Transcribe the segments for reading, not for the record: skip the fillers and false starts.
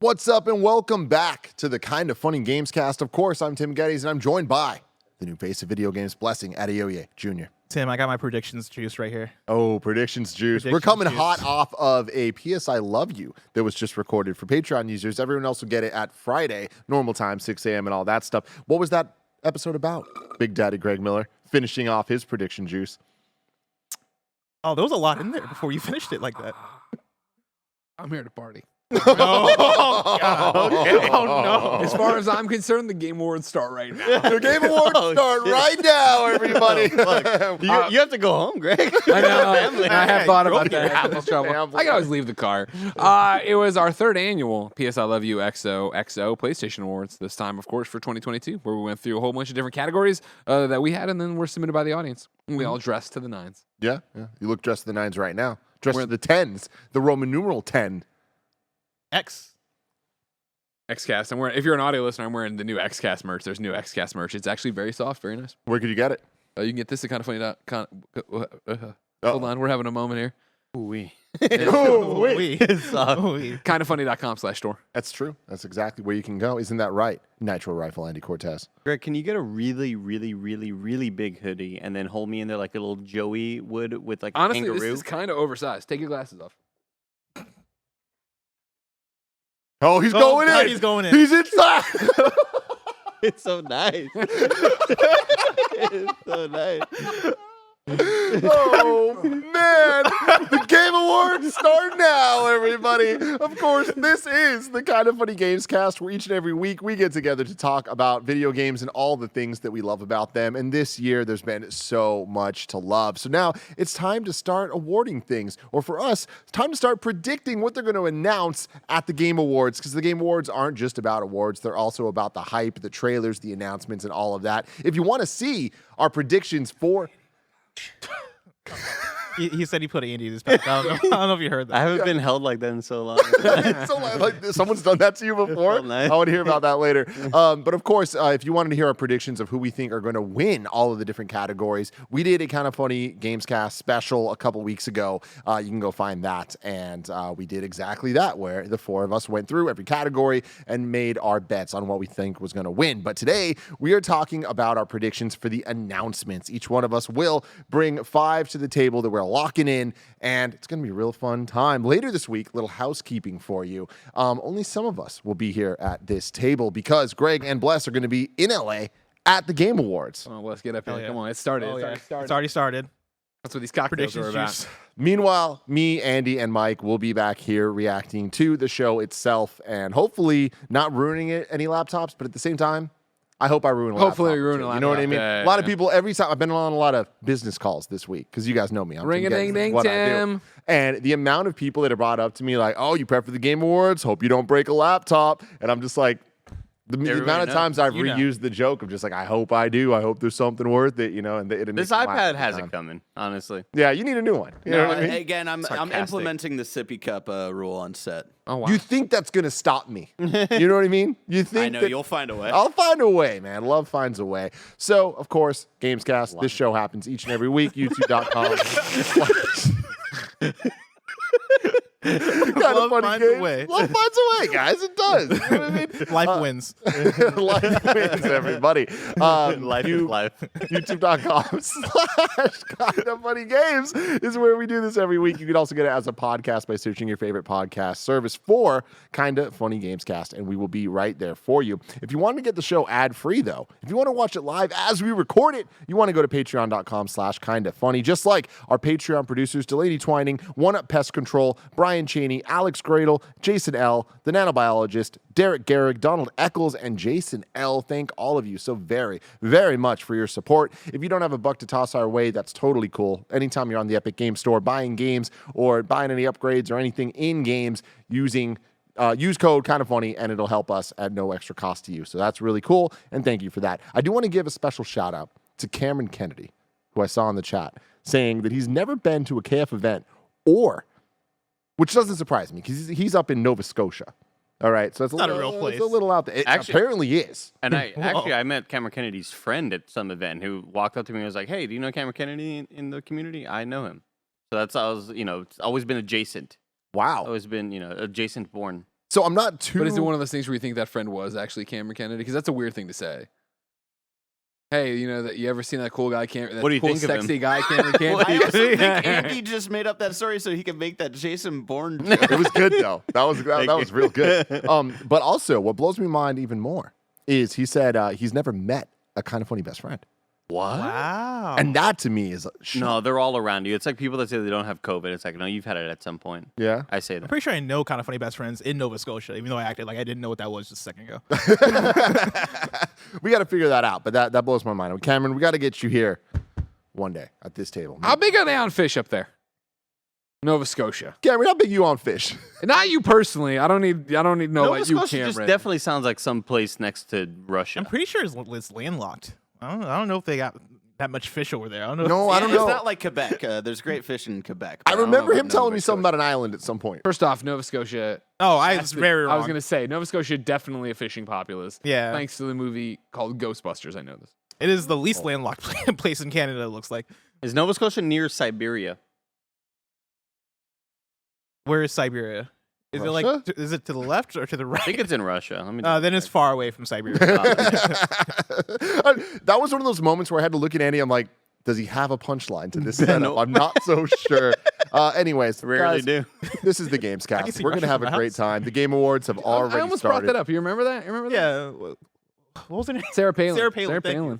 What's up and welcome back to the Kinda Funny Gamescast. Of course, I'm Tim Geddes and I'm joined by the new face of video games, Blessing Adeoye Jr. Tim, I got my predictions juice right here. Oh, predictions juice. We're coming hot off of a PS I Love You that was just recorded for Patreon users. Everyone else will get it at Friday, normal time, 6 a.m. and all that stuff. What was that episode about? Big Daddy Greg Miller finishing off his prediction juice. Oh, there was a lot in there before you finished it like that. I'm here to party. Oh, God. Okay. Oh, no. As far as I'm concerned, the Game Awards start right now. The Game Awards start right now, everybody. You have to go home, Greg. I know. I have thought about that. I can always leave the car. It was our third annual PS I Love You XOXO PlayStation Awards. This time, of course, for 2022, where we went through a whole bunch of different categories that we had, and then were submitted by the audience. And we all dressed to the nines. Yeah. You look dressed to the nines right now. Dressed to the tens, the Roman numeral 10. Xcast. If you're an audio listener, I'm wearing the new Xcast merch. There's new Xcast merch. It's actually very soft, very nice. Where could you get it? You can get this at Hold on, we're having a moment here. KindaFunny.com/store. That's true. That's exactly where you can go. Isn't that right? Nitro Rifle, Andy Cortez. Greg, can you get a really, really, really, really big hoodie and then hold me in there like a little Joey would with like Honestly, a kangaroo? this is kind of oversized. Take your glasses off. Oh, he's going in. He's going in. He's inside. It's so nice. It's so nice. Oh, man. The Game Awards start now, everybody. Of course, this is the Kinda Funny Gamescast, where each and every week we get together to talk about video games and all the things that we love about them. And this year, there's been so much to love. So now it's time to start awarding things. Or for us, it's time to start predicting what they're going to announce at the Game Awards. Because the Game Awards aren't just about awards. They're also about the hype, the trailers, the announcements, and all of that. If you want to see our predictions for... He said he put Andy in his back. I don't know if you heard that. I haven't been held like that in so long. So, like, someone's done that to you before? Nice. I want to hear about that later. But of course, if you wanted to hear our predictions of who we think are going to win all of the different categories, we did a Kinda Funny Gamescast special a couple weeks ago. You can go find that. And we did exactly that, where the four of us went through every category and made our bets on what we think was going to win. But today, we are talking about our predictions for the announcements. Each one of us will bring 5 to the table that we're locking in, and it's going to be a real fun time. Later this week, little housekeeping for you. Only some of us will be here at this table because Greg and Bless are going to be in LA at the Game Awards. Come on, let's get up here. Yeah. Come on, it started. It's already started. That's what these cocktails are about. Juice. Meanwhile, me, Andy, and Mike will be back here reacting to the show itself and hopefully not ruining any laptops, but at the same time, I hope I ruin a Hopefully laptop. we ruin a laptop. You know what I mean? Yeah, a lot of people, every time, I've been on a lot of business calls this week because you guys know me. I'm Ring-a-ding-ding, what I do. Tim. And the amount of people that have brought up to me like, oh, you prep for the Game Awards? Hope you don't break a laptop. And I'm just like, the amount of times I've reused the joke of just like, I hope I do. I hope there's something worth it, you know. And This iPad has it coming, honestly. Yeah, you need a new one. You know what I mean? Again, I'm Sarcastic. implementing the sippy cup rule on set. Oh, wow. You think that's going to stop me. You know what I mean? You think I know, that you'll find a way. I'll find a way, man. Love finds a way. So, of course, Gamescast, this show happens each and every week. YouTube.com. Love finds a way. Love finds a way, guys. It does. You know what I mean? Life wins. Life wins, everybody. Life is life. YouTube.com/KindaFunnyGames is where we do this every week. You can also get it as a podcast by searching your favorite podcast service for Kinda Funny Gamescast, and we will be right there for you. If you want to get the show ad-free, though, if you want to watch it live as we record it, you want to go to patreon.com/KindaFunny, just like our Patreon producers, Delaney Twining, One Up Pest Control, Brian Cheney, Alex Gradle, Jason L., the nanobiologist, Derek Garrick, Donald Eccles, and Jason L. Thank all of you so very, very much for your support. If you don't have a buck to toss our way, that's totally cool. Anytime you're on the Epic Games Store buying games or buying any upgrades or anything in games use code KindaFunny, and it'll help us at no extra cost to you. So that's really cool, and thank you for that. I do want to give a special shout out to Cameron Kennedy, who I saw in the chat, saying that he's never been to a KF event which doesn't surprise me because he's up in Nova Scotia. All right, so it's not a real place. It's a little out there. It Actually- apparently is. And I met Cameron Kennedy's friend at some event who walked up to me and was like, "Hey, do you know Cameron Kennedy in the community?" I know him. So it's always been adjacent. Wow. Always been, adjacent born. So I'm not too. But is it one of those things where you think that friend was actually Cameron Kennedy? Because that's a weird thing to say. Hey, you know that you ever seen that cool guy, Cameron? What do you cool, think of him? sexy guy, Cameron Kennedy? I also think Andy just made up that story so he could make that Jason Bourne joke. It was good though. That was real good. But also, what blows me mind even more is he said he's never met a kind of funny best friend, What? Wow. and that to me is a shock. No, they're all around you. It's like people that say they don't have COVID. It's like, no, you've had it at some point. Yeah. I say I'm that. pretty sure I know kind of funny best friends in Nova Scotia, even though I acted like I didn't know what that was just a second ago. We got to figure that out, but that blows my mind. Cameron, we got to get you here one day at this table. How big are they on fish up there? Nova Scotia. Cameron, how big you on fish? Not you personally. I don't need to know Nova about you, Scotia just Cameron. definitely sounds like some place next to Russia. I'm pretty sure it's landlocked. I don't know if they got that much fish over there. I don't know. No, I don't It's know. not like Quebec. There's great fish in Quebec. I but don't remember know him about telling Nova me something Scotia. about an island at some point. First off, Nova Scotia. Oh, I was that's the- very wrong. I was going to say, Nova Scotia, definitely a fishing populace. Yeah. Thanks to the movie called Ghostbusters, I know this. It is the least landlocked place in Canada, it looks like. Is Nova Scotia near Siberia? Where is Siberia? Is it Russia? like is it to the left or to the I think right? it's in Russia. Let me. Then it's far away from Siberia. That was one of those moments where I had to look at Andy. I'm like, does he have a punchline to this setup? No. I'm not so sure. Anyways, Rarely guys, do. this is the I can Gamescast. see We're going to Russia have from a my great house. time. The Game Awards have already I almost started. brought that up. You remember that? Yeah. What was her name? Sarah Palin. Sarah Palin, thank you.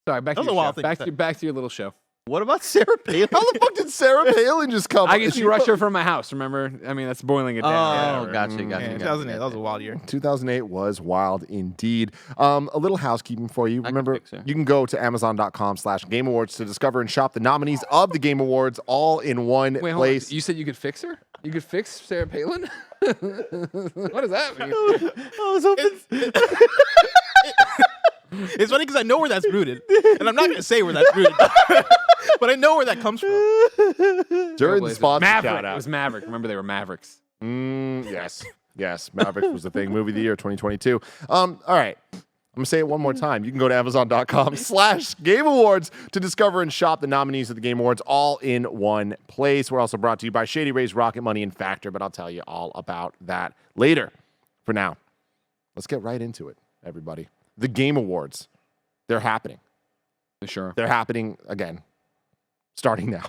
Sorry, back That to was a your wild show. thing to say. Back to your little show. What about Sarah Palin? How the fuck did Sarah Palin just come? I get She to Russia from my house, remember? I mean, that's boiling it down. Oh, gotcha. Yeah, 2008. That was a wild year. 2008 was wild indeed. A little housekeeping for you. can Remember, fix it. you can go to Amazon.com/Game Awards to discover and shop the nominees of the Game Awards all in one Wait, hold on. place. You said you could fix her? You could fix Sarah Palin? What does that mean? I was hoping. It's funny because I know where that's rooted, and I'm not going to say where that's rooted, but I know where that comes from. During the sponsor Maverick. shout It out. was Maverick. Remember, they were Mavericks. Yes. Yes. Mavericks was the thing. Movie of the year 2022. All right. I'm going to say it one more time. You can go to Amazon.com/Game Awards to discover and shop the nominees of the Game Awards all in one place. We're also brought to you by Shady Rays, Rocket Money, and Factor, but I'll tell you all about that later. For now, let's get right into it, everybody. The Game Awards, they're happening. Sure. They're happening again, starting now.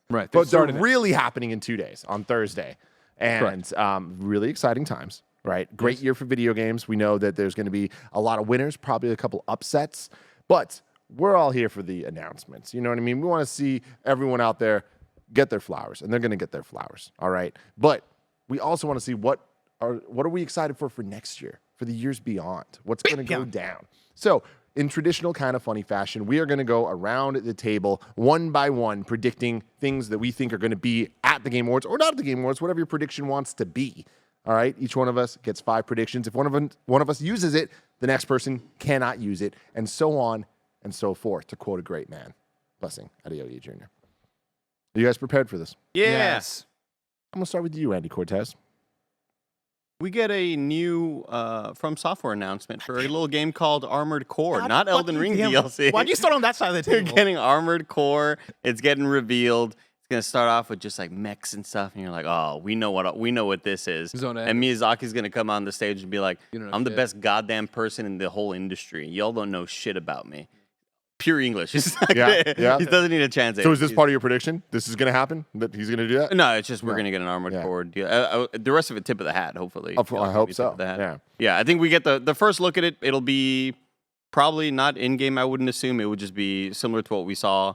Right. But they're really happening in 2 days, on Thursday. And Correct. really exciting times, right? Great year for video games. We know that there's going to be a lot of winners, probably a couple upsets. But we're all here for the announcements. You know what I mean? We want to see everyone out there get their flowers, and they're going to get their flowers, all right? But we also want to see what are we excited for next year, for the years beyond? What's going to go down? So in traditional kind of funny fashion, we are going to go around the table one by one, predicting things that we think are going to be at the Game Awards or not at the Game Awards, whatever your prediction wants to be. All right, each one of us gets 5 predictions. If one of us uses it, the next person cannot use it, and so on and so forth, to quote a great man. Blessing, Hideo Jr. Are you guys prepared for this? Yes. I'm going to start with you, Andy Cortez. We get a new From Software announcement for a little game called Armored Core, God not Elden fucking Ring damn it. DLC. Why'd you start on that side of the You're table? getting Armored Core. It's getting revealed. It's gonna start off with just like mechs and stuff, and you're like, oh, we know what this is. Zone And Miyazaki's gonna come on the stage and be like, You don't know I'm the shit." best goddamn person in the whole industry. Y'all don't know shit about me. Pure English. He's not Yeah, gonna- yeah. He doesn't need a chance. So is this part of your prediction? This is going to happen? That he's going to do that? No, it's just we're No. gonna get an Armored Yeah. Core deal. The rest of it, tip of the hat, hopefully. I hope so. Yeah. Yeah, I think we get the first look at it. It'll be probably not in game. I wouldn't assume it would just be similar to what we saw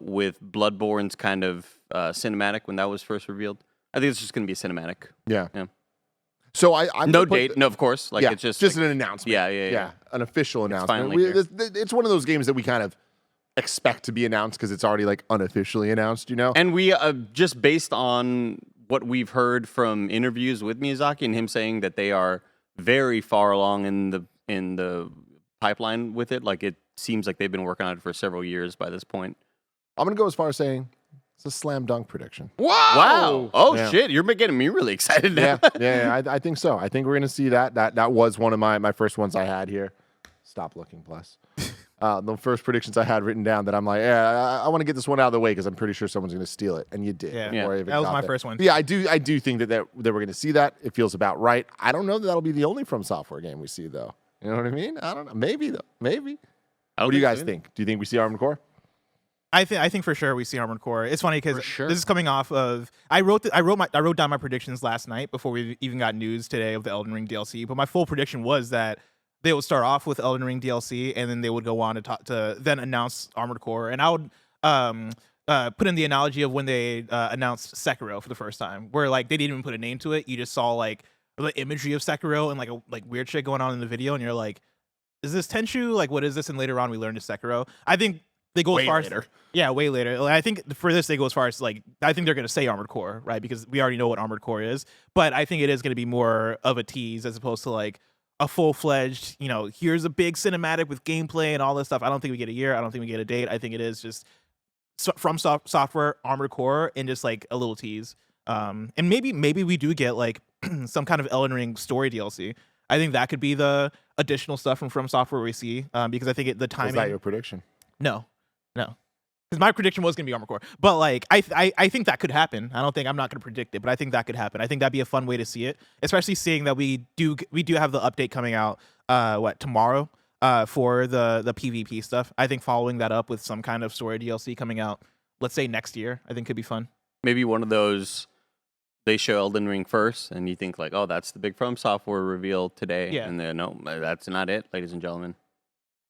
with Bloodborne's kind of cinematic when that was first revealed. I think it's just going to be a cinematic. Yeah. Yeah. So I'm No gonna put date, no, of course. Like yeah, it's just an announcement. Yeah. An official announcement. finally here. It's one of those games that we kind of expect to be announced because it's already like unofficially announced, you know? And we just based on what we've heard from interviews with Miyazaki and him saying that they are very far along in the pipeline with it. Like it seems like they've been working on it for several years by this point. I'm going to go as far as saying it's a slam dunk prediction. Wow! Oh Yeah. shit! You're getting me really excited now. I think so. I think we're going to see that. That was one of my first ones I had here. Stop looking, plus. The first predictions I had written down that I'm like, yeah, I want to get this one out of the way because I'm pretty sure someone's going to steal it, and you did. Yeah. before I even That was got my there. first one. Yeah, I do think that we're going to see that. It feels about right. I don't know that that'll be the only From Software game we see though. You know what I mean? I don't know. Maybe though. Maybe. What do you guys think? Do you think we see Armored Core? I think for sure we see Armored Core. It's funny because sure. this is coming off of I wrote down my predictions last night before we even got news today of the Elden Ring DLC. But my full prediction was that they would start off with Elden Ring DLC and then they would go on to then announce Armored Core. And I would put in the analogy of when they announced Sekiro for the first time, where like they didn't even put a name to it. You just saw like the imagery of Sekiro and like weird shit going on in the video, and you're like, is this Tenchu? Like, what is this? And later on, we learned it's Sekiro. I think they go as far as way later. Like, I think for this, they go as far as like I think they're going to say Armored Core, right? Because we already know what Armored Core is. But I think it is going to be more of a tease as opposed to like a full-fledged, here's a big cinematic with gameplay and all this stuff. I don't think we get a year. I don't think we get a date. I think it is just From Software Armored Core and just like a little tease. And maybe we do get like some kind of Elden Ring story DLC. I think that could be the additional stuff from Software we see, because I think the timing. Was that your prediction? No. Because my prediction was going to be Armored Core. But like I think that could happen. I'm not going to predict it, but I think that could happen. I think that'd be a fun way to see it, especially seeing that we do have the update coming out tomorrow for the PvP stuff. I think following that up with some kind of story DLC coming out, let's say next year, I think could be fun. Maybe one of those, they show Elden Ring first, and you think like, oh, that's the big From Software reveal today. Yeah. And then, no, that's not it, ladies and gentlemen.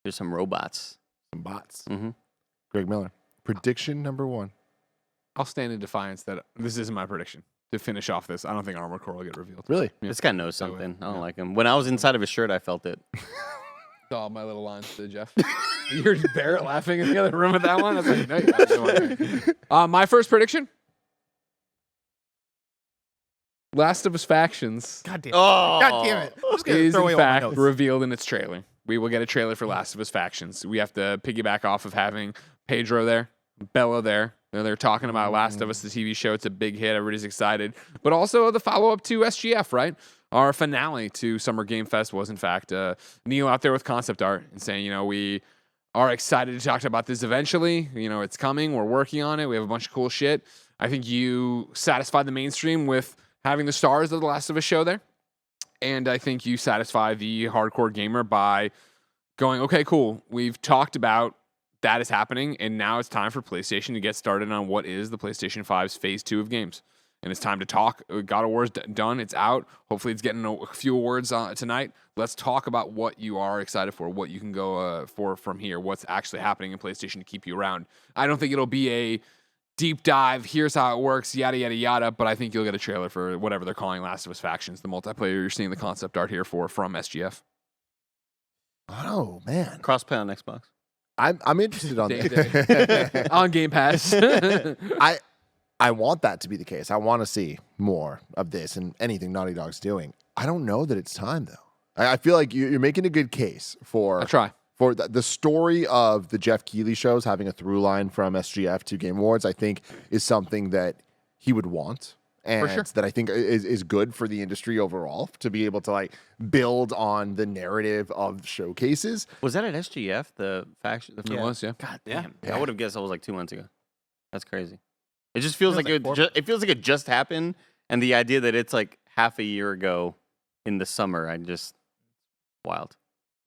There's some robots. Some bots. Mm-hmm. Greg Miller. Prediction number 1. I'll stand in defiance that this isn't my prediction. To finish off this, I don't think Armored Core will get revealed. Really? Yeah. This guy knows something. I don't like him. When I was inside of his shirt, I felt it. All my little lines to Jeff. You heard Barrett laughing in the other room at that one? I was like, no, you got no idea. My first prediction. Last of Us Factions God damn it. Oh, God damn it. I'm just gonna is throw away in all my fact notes. revealed in its trailer. We will get a trailer for Last of Us Factions. We have to piggyback off of having Pedro there, Bella there. They're talking about Last of Us, the TV show. It's a big hit. Everybody's excited. But also the follow-up to SGF, right? Our finale to Summer Game Fest was, in fact, Neil out there with concept art and saying, we are excited to talk about this eventually. It's coming. We're working on it. We have a bunch of cool shit. I think you satisfied the mainstream with having the stars of the Last of Us show there. And I think you satisfy the hardcore gamer by going, okay, cool. We've talked about that is happening, and now it's time for PlayStation to get started on what is the PlayStation 5's Phase 2 of games. And it's time to talk. God of War's done. It's out. Hopefully it's getting a few awards tonight. Let's talk about what you are excited for, what you can go for from here, what's actually happening in PlayStation to keep you around. I don't think it'll be a deep dive, here's how it works, yada, yada, yada, but I think you'll get a trailer for whatever they're calling Last of Us Factions, the multiplayer you're seeing the concept art here from SGF. Oh, man. Crossplay on Xbox. I'm interested on Day that. On Game Pass. I want that to be the case. I want to see more of this and anything Naughty Dog's doing. I don't know that it's time, though. I feel like you're making a good case for I'll try. For the story of the Jeff Keighley shows having a through line from SGF to Game Awards. I think is something that he would want. And sure. that I think is good for the industry overall to be able to like build on the narrative of showcases. Was that at SGF, the faction? It was, yeah. God damn. Yeah. I would have guessed that was like 2 months ago. That's crazy. It just feels Feels like, like it feels like it just happened. And the idea that it's like half a year ago in the summer, wild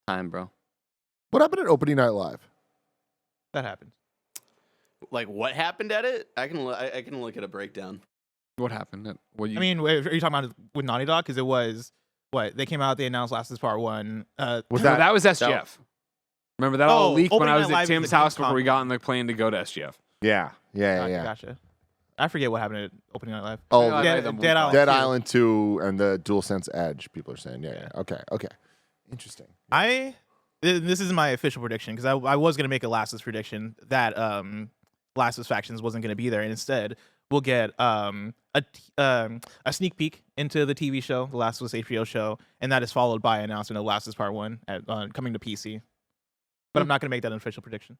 time, bro. What happened at Opening Night Live? That happened. Like what happened at it? I can look at a breakdown. What happened? Are you Are you talking about with Naughty Dog? Because it was they came out, they announced Last of Us Part 1. that was SGF. Remember that all leaked when Opening I was Night at Live is Tim's the house Gamescom before we got on the plane to go to SGF. Yeah. Gotcha. I forget what happened at Opening Night Live. Oh, Yeah, Dead, the Dead Island. Dead 2. Island 2 and the DualSense Edge, people are saying. Yeah. Okay. Interesting. This is my official prediction because I was going to make a Last of Us prediction that Last of Us Factions wasn't going to be there, and instead we'll get a sneak peek into the TV show, the Last of Us HBO show, and that is followed by an announcement of Last of Us Part 1 coming to PC. But I'm not going to make that an official prediction.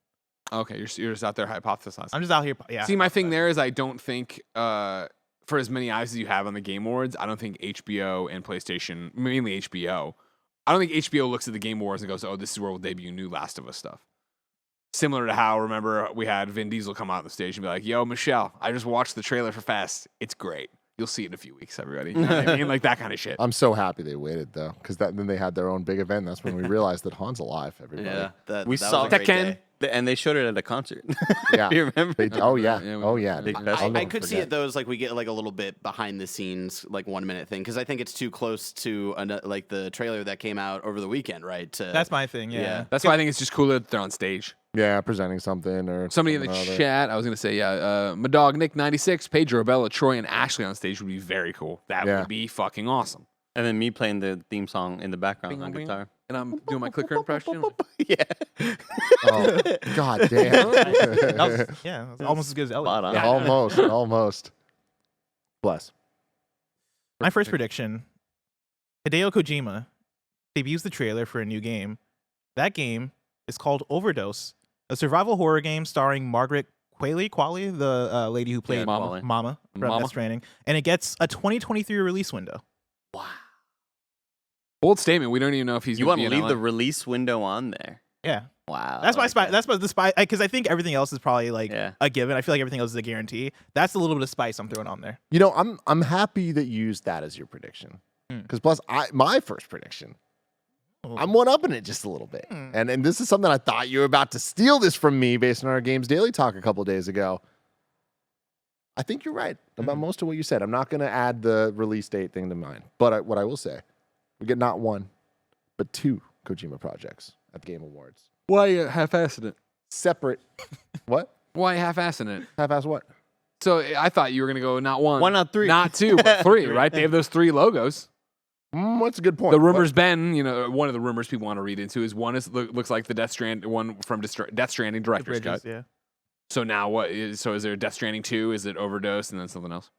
Okay, you're just out there hypothesizing. I'm just out here. Yeah. See, my thing there is I don't think for as many eyes as you have on the Game Awards, I don't think HBO and PlayStation, mainly HBO, I don't think HBO looks at the Game Awards and goes, oh, this is where we'll debut new Last of Us stuff. Similar to how, remember, we had Vin Diesel come out on the stage and be like, yo, Michelle, I just watched the trailer for Fast. It's great. You'll see it in a few weeks, everybody. You know what I mean? Like that kind of shit. I'm so happy they waited though, because then they had their own big event. That's when we realized that Han's alive. Everybody. Yeah, that saw was a great Tekken. day. And they showed it at a concert. Yeah. Do you remember? Oh yeah. Yeah, we- Oh yeah. Big I'll festival. never I could see forget. it though as like we get like a little bit behind the scenes, like 1 minute thing, because I think it's too close to like the trailer that came out over the weekend, right? That's my thing. Yeah. That's why I think it's just cooler that they're on stage. Yeah, presenting something or Somebody in the something or other. chat, I was going to say, my dog Nick96, Pedro, Bella, Troy, and Ashley on stage would be very cool. That Yeah. would be fucking awesome. And then me playing the theme song in the background Bing, on bing. guitar. And I'm doing my clicker impression. Yeah. Oh, God damn. That was, yeah, that was almost as good as Elliot. Spot on. Yeah. Almost. Bless. My first prediction: Hideo Kojima debuts the trailer for a new game. That game is called Overdose, a survival horror game starring Margaret Qualley, the lady who played Mama. Mama from Mama. Death Stranding, and it gets a 2023 release window. Bold statement. We don't even know if he's You going want to to be leave the release window on there? Yeah, Wow. that's I my like spy. that. That's my the spy because I think everything else is probably like Yeah. a given. I feel like everything else is a guarantee. That's a little bit of spice I'm throwing on there. You know, I'm happy that you used that as your prediction. Hmm. Because plus my first prediction, Oh. I'm one upping it just a little bit. Hmm. And this is something I thought you were about to steal this from me based on our Games Daily talk a couple days ago. I think you're right about most of what you said. I'm not going to add the release date thing to mine. But what I will say, we get not one, but 2 Kojima projects at the Game Awards. Why are you half-assing it? Separate. What? Why half-assing it? Half-ass what? So I thought you were going to go not one. Why not 3? Not 2, but 3, right? They have those 3 logos. What's a good point? The rumor's been, one of the rumors people want to read into is one looks like the Death Stranding director's cut. Yeah. So now what is there Death Stranding 2? Is it Overdose and then something else?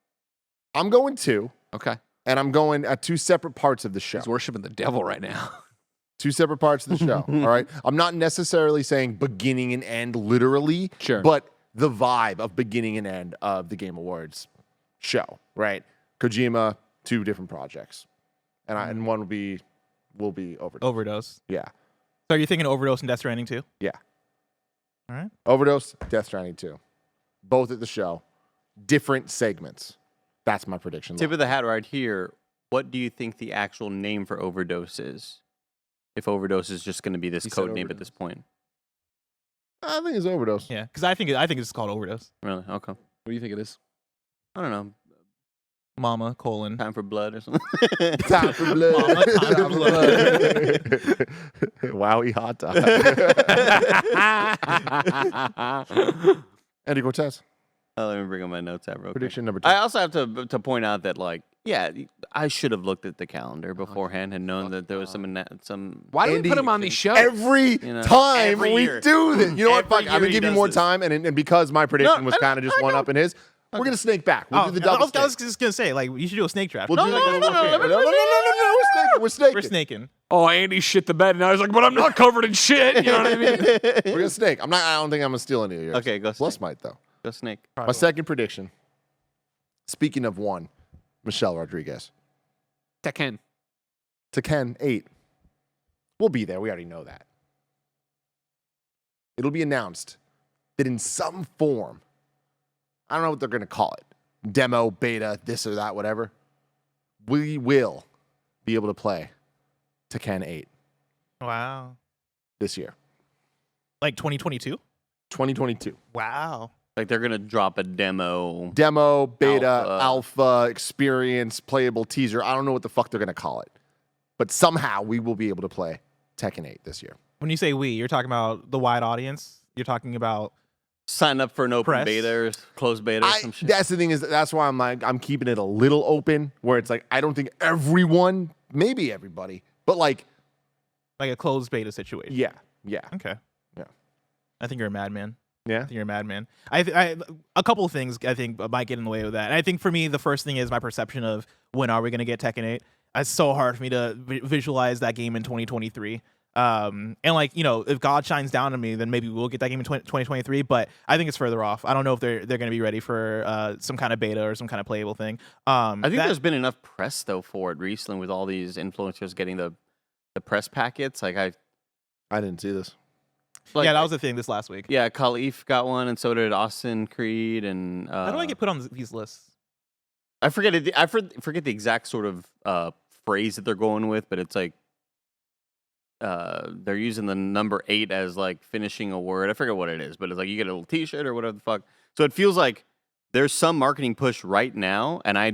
I'm going 2, Okay. and I'm going at 2 separate parts of the show. He's worshiping the devil right now. 2 separate parts of the show. All right. I'm not necessarily saying beginning and end literally, Sure. but the vibe of beginning and end of the Game Awards show, right? Kojima, 2 different projects. And one will be Overdose. Overdose. Yeah. So are you thinking Overdose and Death Stranding too? Yeah. All right. Overdose, Death Stranding 2. Both at the show. Different segments. That's my prediction. Tip of the hat right here. What do you think the actual name for Overdose is? If Overdose is just going to be this He said code name at Overdose. this point. I think it's Overdose. Yeah, because I think it's called Overdose. Really? Okay. What do you think it is? I don't know. Mama : Time for blood or something. Time for blood. Mama, time for Wowie hot dog. Andy Cortez, Let me bring up my notes out real quick. prediction number 2. I also have to point out that, like, yeah, I should have looked at the calendar beforehand and known that there was some. Why do Andy, we put him on these shows? Every You know, time every we year. do this. You know what? Every Fuck, I'm year going to he give you does more this. time. And because my prediction was kind of just one up in his, we're going to snake back. We'll do the double I was snake. just gonna say, like, you should do a snake draft. We'll do like a little no, snake. No. We're snaking. We're snaking. Oh, Andy shit the bed, and I was like, but I'm not covered in shit. You know what I mean? We're going to snake. I don't think I'm going to steal any of yours. Okay, go Plus snake. might, though. Go snake. My second prediction. Speaking of one, Michelle Rodriguez. Tekken. Tekken 8. We'll be there. We already know that. It'll be announced that in some form, I don't know what they're going to call it, demo, beta, this or that, whatever, we will be able to play Tekken 8 Wow. this year, Like 2022. 2022. Wow. Like they're gonna drop a demo. Demo, beta, Alpha. alpha, experience, playable teaser. I don't know what the fuck they're going to call it. But somehow we will be able to play Tekken 8 this year. When you say we, you're talking about the wide audience. You're talking about Sign up for an open Press. beta or closed beta or some shit. That's the thing that's why I'm keeping it a little open where it's like, I don't think everyone, maybe everybody, but like, a closed beta situation. yeah. Okay. Yeah. I think you're a madman. Yeah. I think you're a madman. A couple of things I think might get in the way of that. And I think for me, the first thing is my perception of when are we going to get Tekken 8. It's so hard for me to visualize that game in 2023. And like, if God shines down on me, then maybe we'll get that game in 2023. But I think it's further off. I don't know if they're going to be ready for some kind of beta or some kind of playable thing. I think there's been enough press though for it recently with all these influencers getting the press packets. Like I didn't see this. Like, yeah, that was the thing this last week. Yeah, Khalif got one, and so did Austin Creed, and How do I get put on these lists? I forget it. I forget the exact sort of phrase that they're going with, but it's like they're using the number 8 as like finishing a word. I forget what it is, but it's like you get a little T-shirt or whatever the fuck. So it feels like there's some marketing push right now, and I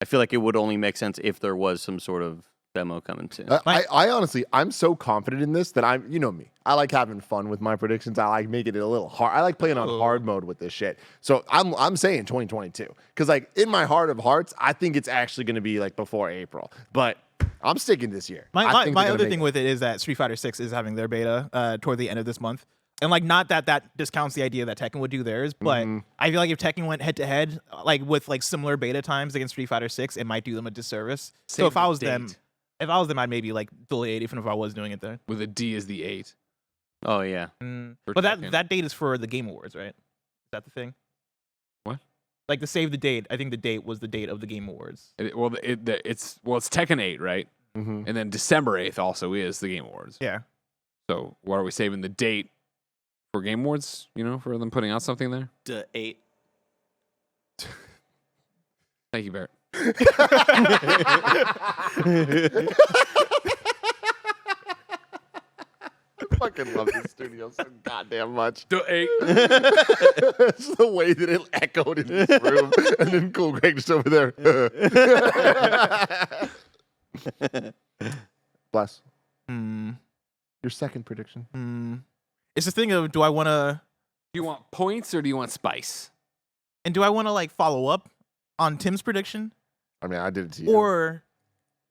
feel like it would only make sense if there was some sort of demo coming soon. I honestly, I'm so confident in this that you know me. I like having fun with my predictions. I like making it a little hard. I like playing on hard mode with this shit. So I'm saying 2022 because like in my heart of hearts, I think it's actually going to be like before April. But I'm sticking this year. My other thing with it is that Street Fighter 6 is having their beta toward the end of this month. And like, not that discounts the idea that Tekken would do theirs, but I feel like if Tekken went head to head, like with like similar beta times against Street Fighter 6, it might do them a disservice. So if I was them, I'd maybe like delay it, even if I was doing it there. With a D as the 8. Oh yeah. But that date is for the Game Awards, right? Is that the thing? What? Like the save the date. I think the date was the date of the Game Awards. It's Tekken 8, right? Mm-hmm. And then December 8th also is the Game Awards. Yeah. So what are we saving the date for Game Awards? You know, for them putting out something there. 8. Thank you, Barrett. I fucking love this studio so goddamn much. The 8. It's the way that it echoed in this room, and then Cool Greg just over there. Bless. Your second prediction. It's the thing of, do I want to... Do you want points or do you want spice? And do I want to like follow up on Tim's prediction? I mean, I did it to you. Or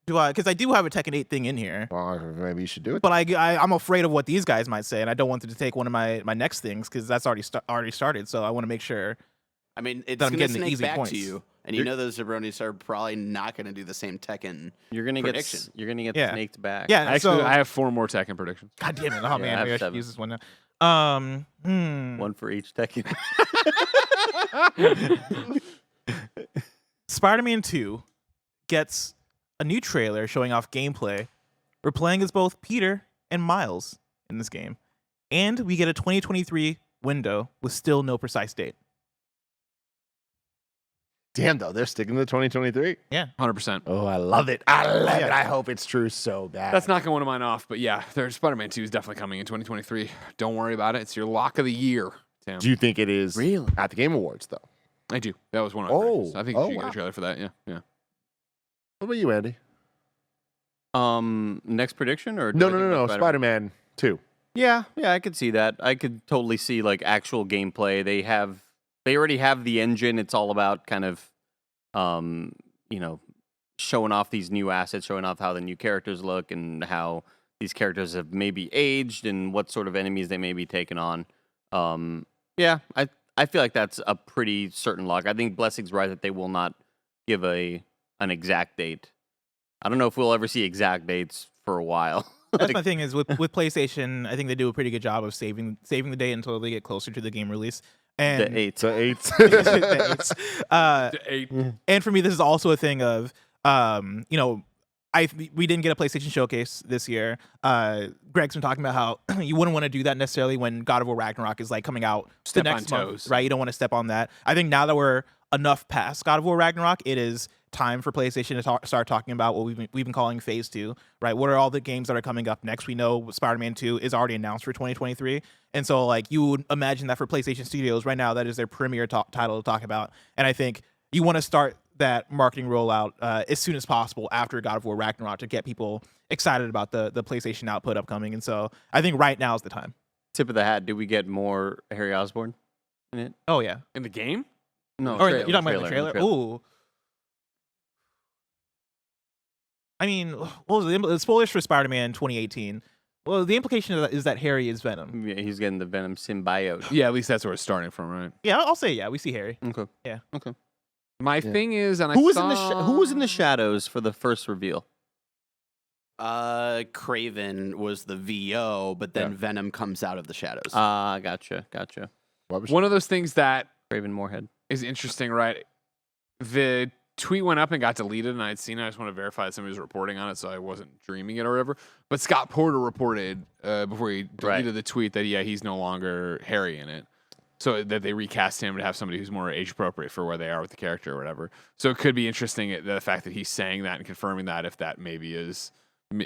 do I... Because I do have a Tekken 8 thing in here. Well, maybe you should do it. But I'm afraid of what these guys might say, and I don't want them to take one of my next things because that's already started. So I want to make sure. I mean, it's I'm going to getting the snake easy back points. to you, and you know those jabronis are probably not going to do the same Tekken. You're gonna prediction. get snaked back. Yeah. Actually, so, I have 4 more Tekken predictions. God damn it! Oh I man, have maybe I should 7. use this one now. One for each Tekken. Spider-Man 2 gets a new trailer showing off gameplay. We're playing as both Peter and Miles in this game, and we get a 2023 window with still no precise date. Damn, though, they're sticking to 2023. Yeah, 100%. Oh, I love it. I love it. I hope it's true so bad. That's knocking one of mine off, but yeah, Spider-Man 2 is definitely coming in 2023. Don't worry about it. It's your lock of the year, Tim. Do you think it is Really? at the Game Awards, though? I do. That was one of my predictions. I think you should get a trailer for that. Yeah. What about you, Andy? Next prediction or No. Spider-Man 2. Yeah, I could see that. I could totally see like actual gameplay. They already have the engine. It's all about kind of, showing off these new assets, showing off how the new characters look and how these characters have maybe aged and what sort of enemies they may be taking on. I feel like that's a pretty certain lock. I think Blessing's right that they will not give an exact date. I don't know if we'll ever see exact dates for a while. that's my thing is with PlayStation. I think they do a pretty good job of saving the date until they get closer to the game release. And The 8. The 8. The 8. And for me, this is also a thing of, we didn't get a PlayStation showcase this year. Greg's been talking about how you wouldn't want to do that necessarily when God of War Ragnarok is like coming out Step the next on month, toes. right? You don't want to step on that. I think now that we're enough past God of War Ragnarok, it is time for PlayStation to start talking about what we've been calling Phase 2, right? What are all the games that are coming up next? We know Spider-Man 2 is already announced for 2023, and so like you would imagine that for PlayStation Studios right now, that is their premier title to talk about. And I think you want to start that marketing rollout as soon as possible after God of War Ragnarok to get people excited about the PlayStation output upcoming. And so I think right now is the time. Tip of the hat. Did we get more Harry Osborn in it? Oh yeah. In the game? No. Or trailer, you're talking about the trailer? Ooh. I mean, what was the spoilers for Spider-Man 2018? Well, the implication of that is that Harry is Venom. Yeah, he's getting the Venom symbiote. Yeah, at least that's where it's starting from, right? Yeah, I'll say yeah. We see Harry. Okay. Yeah. Okay. My thing is, and Who was in the shadows for the first reveal? Craven was the VO, but then Venom comes out of the shadows. Gotcha. One of those things that Craven Moorhead. is interesting, right? The tweet went up and got deleted, and I had seen it. I just want to verify that somebody was reporting on it, so I wasn't dreaming it or whatever. But Scott Porter reported before he deleted the tweet that he's no longer Harry in it. So that they recast him to have somebody who's more age appropriate for where they are with the character or whatever. So it could be interesting the fact that he's saying that and confirming that, if that maybe is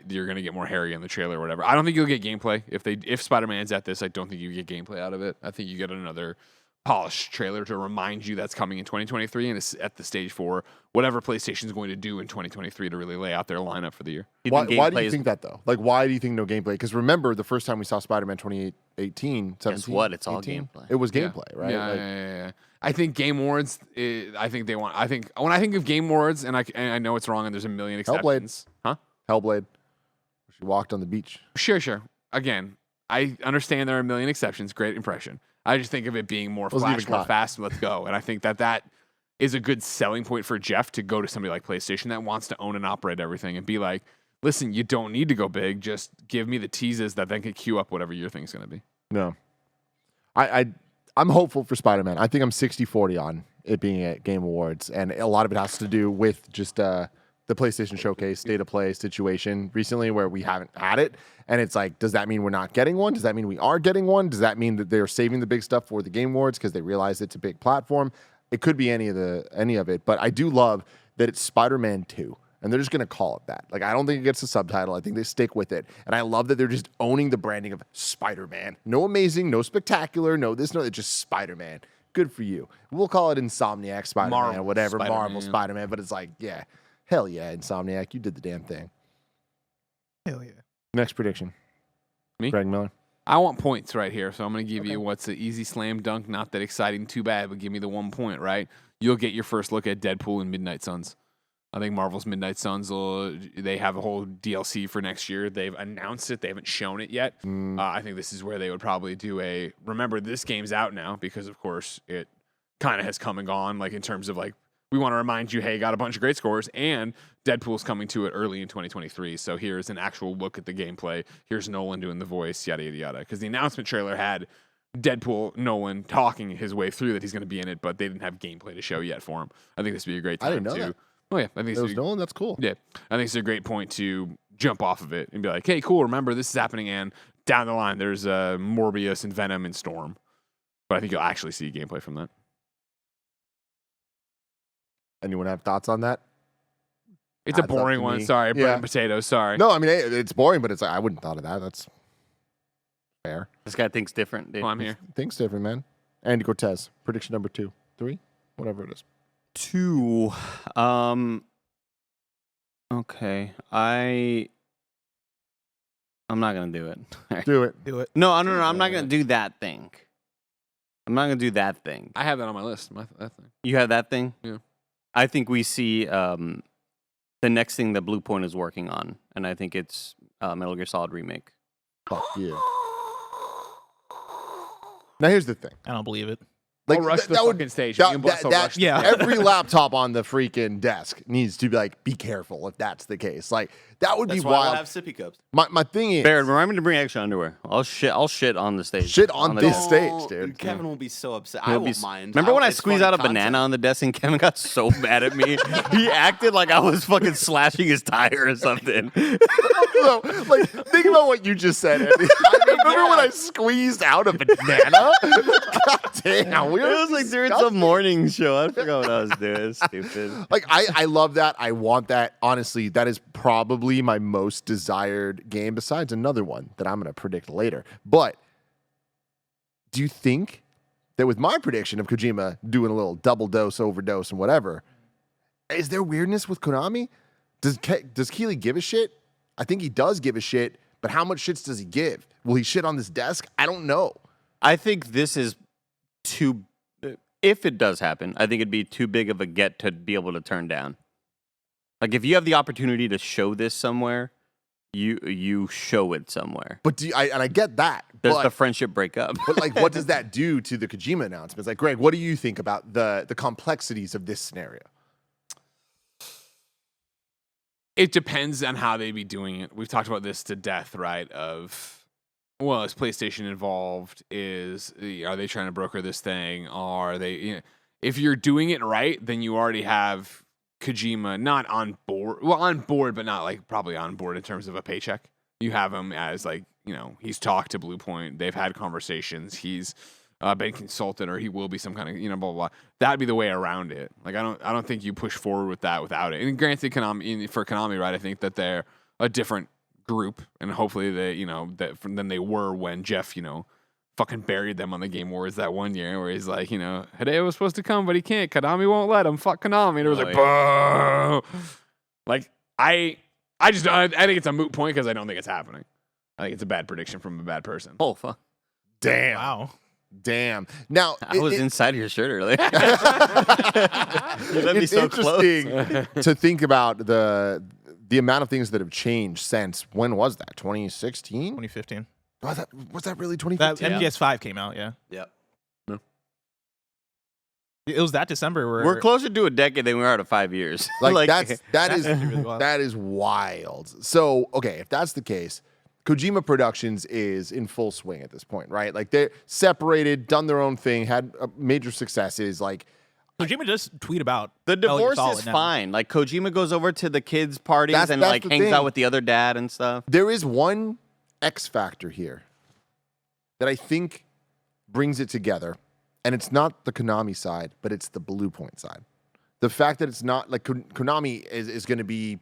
you're going to get more Harry in the trailer or whatever. I don't think you'll get gameplay if Spider-Man's at this. I don't think you get gameplay out of it. I think you get another polished trailer to remind you that's coming in 2023 and it's at the stage for whatever PlayStation's going to do in 2023 to really lay out their lineup for the year. Why do you think that though? Like, why do you think no gameplay? Because remember the first time we saw Spider-Man 2018, 17, Guess what? It's all 18? gameplay. It was gameplay, right? Yeah. I think Game Awards. I think when I think of Game Awards, and I know it's wrong, and there's a million exceptions. Hellblade. She walked on the beach. Sure. Again, I understand there are a million exceptions. Great impression. I just think of it being more flash, more fast, let's go. And I think that is a good selling point for Jeff to go to somebody like PlayStation that wants to own and operate everything and be like, listen, you don't need to go big. Just give me the teases that then can queue up whatever your thing's going to be. No. I'm hopeful for Spider-Man. I think I'm 60-40 on it being at Game Awards. And a lot of it has to do with just the PlayStation Showcase State of Play situation recently where we haven't had it. And it's like, does that mean we're not getting one? Does that mean we are getting one? Does that mean that they're saving the big stuff for the Game Awards because they realize it's a big platform? It could be any of it. But I do love that it's Spider-Man 2. And they're just going to call it that. Like, I don't think it gets a subtitle. I think they stick with it. And I love that they're just owning the branding of Spider-Man. No amazing, no spectacular, no this, no, it's just Spider-Man. Good for you. We'll call it Insomniac Spider-Man, Marvel whatever, Spider-Man, Marvel Spider-Man. But it's like, yeah, hell yeah, Insomniac. You did the damn thing. Hell yeah. Next prediction. Me? Greg Miller. I want points right here, so I'm going to give you what's an easy slam dunk, not that exciting, too bad, but give me the 1 point, right? You'll get your first look at Deadpool and Midnight Suns. I think Marvel's Midnight Suns they have a whole DLC for next year. They've announced it. They haven't shown it yet. I think this is where they would probably do remember this game's out now because, of course, it kind of has come and gone, like in terms of like, we want to remind you, hey, got a bunch of great scores, and Deadpool's coming to it early in 2023. So here's an actual look at the gameplay. Here's Nolan doing the voice, yada, yada, yada. Because the announcement trailer had Deadpool, Nolan talking his way through that he's going to be in it, but they didn't have gameplay to show yet for him. I think this would be a great time I didn't know that. Oh, yeah. I think It was Nolan? That's cool. Yeah. I think it's a great point to jump off of it and be like, hey, cool, remember this is happening, and down the line there's Morbius and Venom and Storm. But I think you'll actually see gameplay from that. Anyone have thoughts on that? It's a boring one. Sorry. Bread and potatoes. Sorry. No, I mean, it's boring, but it's like, I wouldn't have thought of that. That's fair. This guy thinks different. Dude. Oh, I'm here. Thinks different, man. Andy Cortez. Prediction number 2. 3? Whatever it is. 2. Okay. I'm not gonna do it. Do it. Do it. No. I'm not gonna do that thing. I'm not gonna do that thing. I have that on my list. That thing. You have that thing? Yeah. I think we see the next thing that Bluepoint is working on, and I think it's Metal Gear Solid Remake. Fuck yeah. Now here's the thing. I don't believe it. Like, rush the fucking stage. Every laptop on the freaking desk needs to be careful if that's the case. Like, that would That's be why wild. we'll have sippy cups. My thing is, Barrett, remind me to bring extra underwear. I'll shit on the stage. Shit on the this desk. stage, dude. Kevin will be so upset. He'll I be won't s- mind. Remember when I It's squeezed funny out a content. banana on the desk and Kevin got so mad at me? He acted like I was fucking slashing his tire or something. So, like, think about what you just said, Andy. Remember when I squeezed out a banana? God damn. It was like during some morning show. I forgot what I was doing. It's stupid. Like, I love that. I want that. Honestly, that is probably my most desired game besides another one that I'm going to predict later. But do you think that with my prediction of Kojima doing a little double dose, overdose, and whatever, is there weirdness with Konami? Does Keeley give a shit? I think he does give a shit, but how much shits does he give? Will he shit on this desk? I don't know. I think this is too. If it does happen, I think it'd be too big of a get to be able to turn down. Like if you have the opportunity to show this somewhere, you show it somewhere. But I get that. Does but, the friendship break up? but like, what does that do to the Kojima announcements? Like, Greg, what do you think about the complexities of this scenario? It depends on how they be doing it. We've talked about this to death, right? Is PlayStation involved? Are they trying to broker this thing? Are they? If you're doing it right, then you already have Kojima not on board. Well, on board, but not like probably on board in terms of a paycheck. You have him as like, he's talked to Bluepoint. They've had conversations. He's been consulted, or he will be some kind of, blah, blah, blah. That'd be the way around it. Like, I don't think you push forward with that without it. And granted, for Konami, right, I think that they're a different group, and hopefully they, than they were when Jeff, fucking buried them on the Game Awards that one year, where he's like, Hideo was supposed to come, but he can't. Konami won't let him. Fuck Konami. And it was boo. Like, I think it's a moot point because I don't think it's happening. I think it's a bad prediction from a bad person. Oh, fuck. Damn. Wow. Damn. Now, I was inside your shirt earlier. It's interesting to think about the amount of things that have changed since, when was that? 2016? 2015. Was that really 2015? That MGS5 came out, yeah. Yep. It was that December where We're closer to a decade than we are to 5 years. Like, that is really wild. that is wild. So, okay, if that's the case, Kojima Productions is in full swing at this point, right? Like, they're separated, done their own thing, had major successes. Like, Kojima does tweet about The Metal Gear divorce Solid is now. fine. Like, Kojima goes over to the kids' parties and that's like the hangs thing. out with the other dad and stuff. there is one X factor here that I think brings it together, and it's not the Konami side, but it's the Bluepoint side. The fact that it's not like Konami is going to be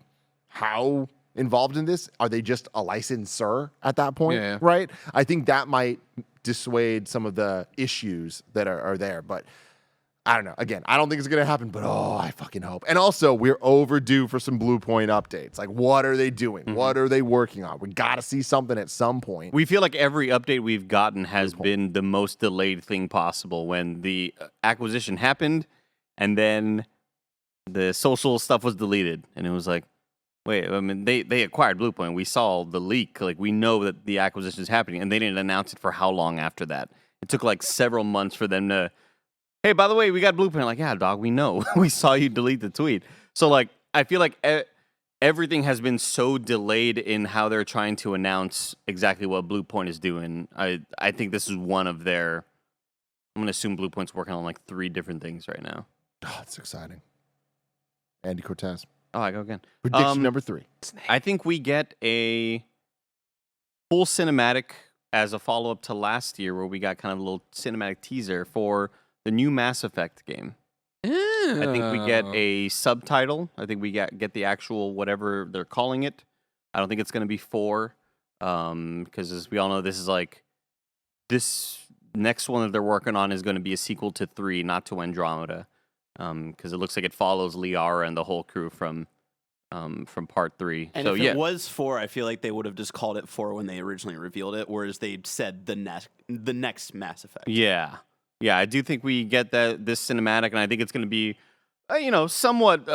how involved in this? Are they just a licensor at that point? Yeah. Right? I think that might dissuade some of the issues that are there, but I don't know. Again, I don't think it's going to happen, but I fucking hope. And also, we're overdue for some Bluepoint updates. Like, what are they doing? Mm-hmm. What are they working on? We got to see something at some point. We feel like every update we've gotten has been the most delayed thing possible. When the acquisition happened, and then the social stuff was deleted, and it was like, wait, I mean, they acquired Bluepoint. We saw the leak. Like, we know that the acquisition is happening, and they didn't announce it for how long after that? It took like several months for them to, hey, by the way, we got Bluepoint. Like, yeah, dog, we know. We saw you delete the tweet. So, like, I feel like everything has been so delayed in how they're trying to announce exactly what Bluepoint is doing. I think this is one of their, I'm going to assume Bluepoint's working on like 3 different things right now. Oh, it's exciting. Andy Cortez. Oh, I go again. Prediction number 3. I think we get a full cinematic as a follow-up to last year, where we got kind of a little cinematic teaser for the new Mass Effect game. I think we get a subtitle. I think we get the actual whatever they're calling it. I don't think it's going to be 4, because as we all know, this is like this next one that they're working on is going to be a sequel to 3, not to Andromeda, because it looks like it follows Liara and the whole crew from part 3. And so if yeah, it was 4, I feel like they would have just called it 4 when they originally revealed it, whereas they said the next Mass Effect. yeah. I do think we get this cinematic, and I think it's going to be, somewhat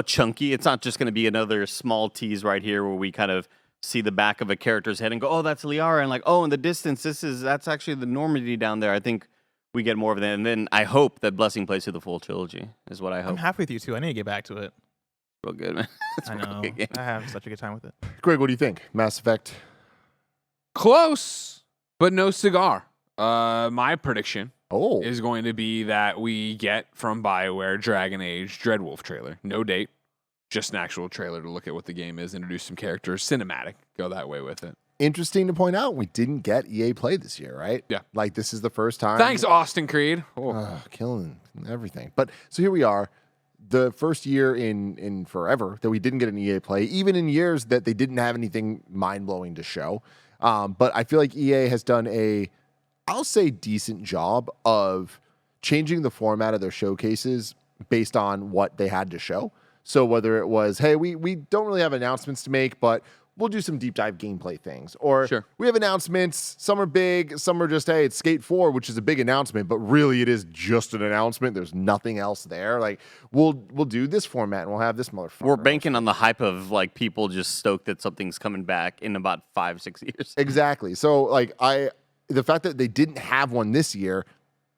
chunky. It's not just going to be another small tease right here where we kind of see the back of a character's head and go, oh, that's Liara, and like, oh, in the distance, that's actually the Normandy down there. I think we get more of that, and then I hope that Blessing plays through the full trilogy is what I hope. I'm happy with you too. I need to get back to it. Real good, man. It's I a real know. good game. I have such a good time with it. Greg, what do you think? Mass Effect? Close, but no cigar. My prediction Oh. is going to be that we get from BioWare Dragon Age Dreadwolf trailer. No date, just an actual trailer to look at what the game is, introduce some characters, cinematic, go that way with it. Interesting to point out, we didn't get EA Play this year, right? Yeah. Like, this is the first time. Thanks, Austin Creed. Oh. Killing everything. But so here we are, the first year in forever that we didn't get an EA Play, even in years that they didn't have anything mind-blowing to show. But I feel like EA has done I'll say decent job of changing the format of their showcases based on what they had to show. So whether it was, hey, we don't really have announcements to make, but we'll do some deep dive gameplay things. Or Sure. we have announcements, some are big, some are just, hey, it's Skate 4, which is a big announcement, but really it is just an announcement. There's nothing else there. Like, we'll do this format and we'll have this motherfucker. We're banking on the hype of like people just stoked that something's coming back in about 5-6 years. Exactly. So like the fact that they didn't have one this year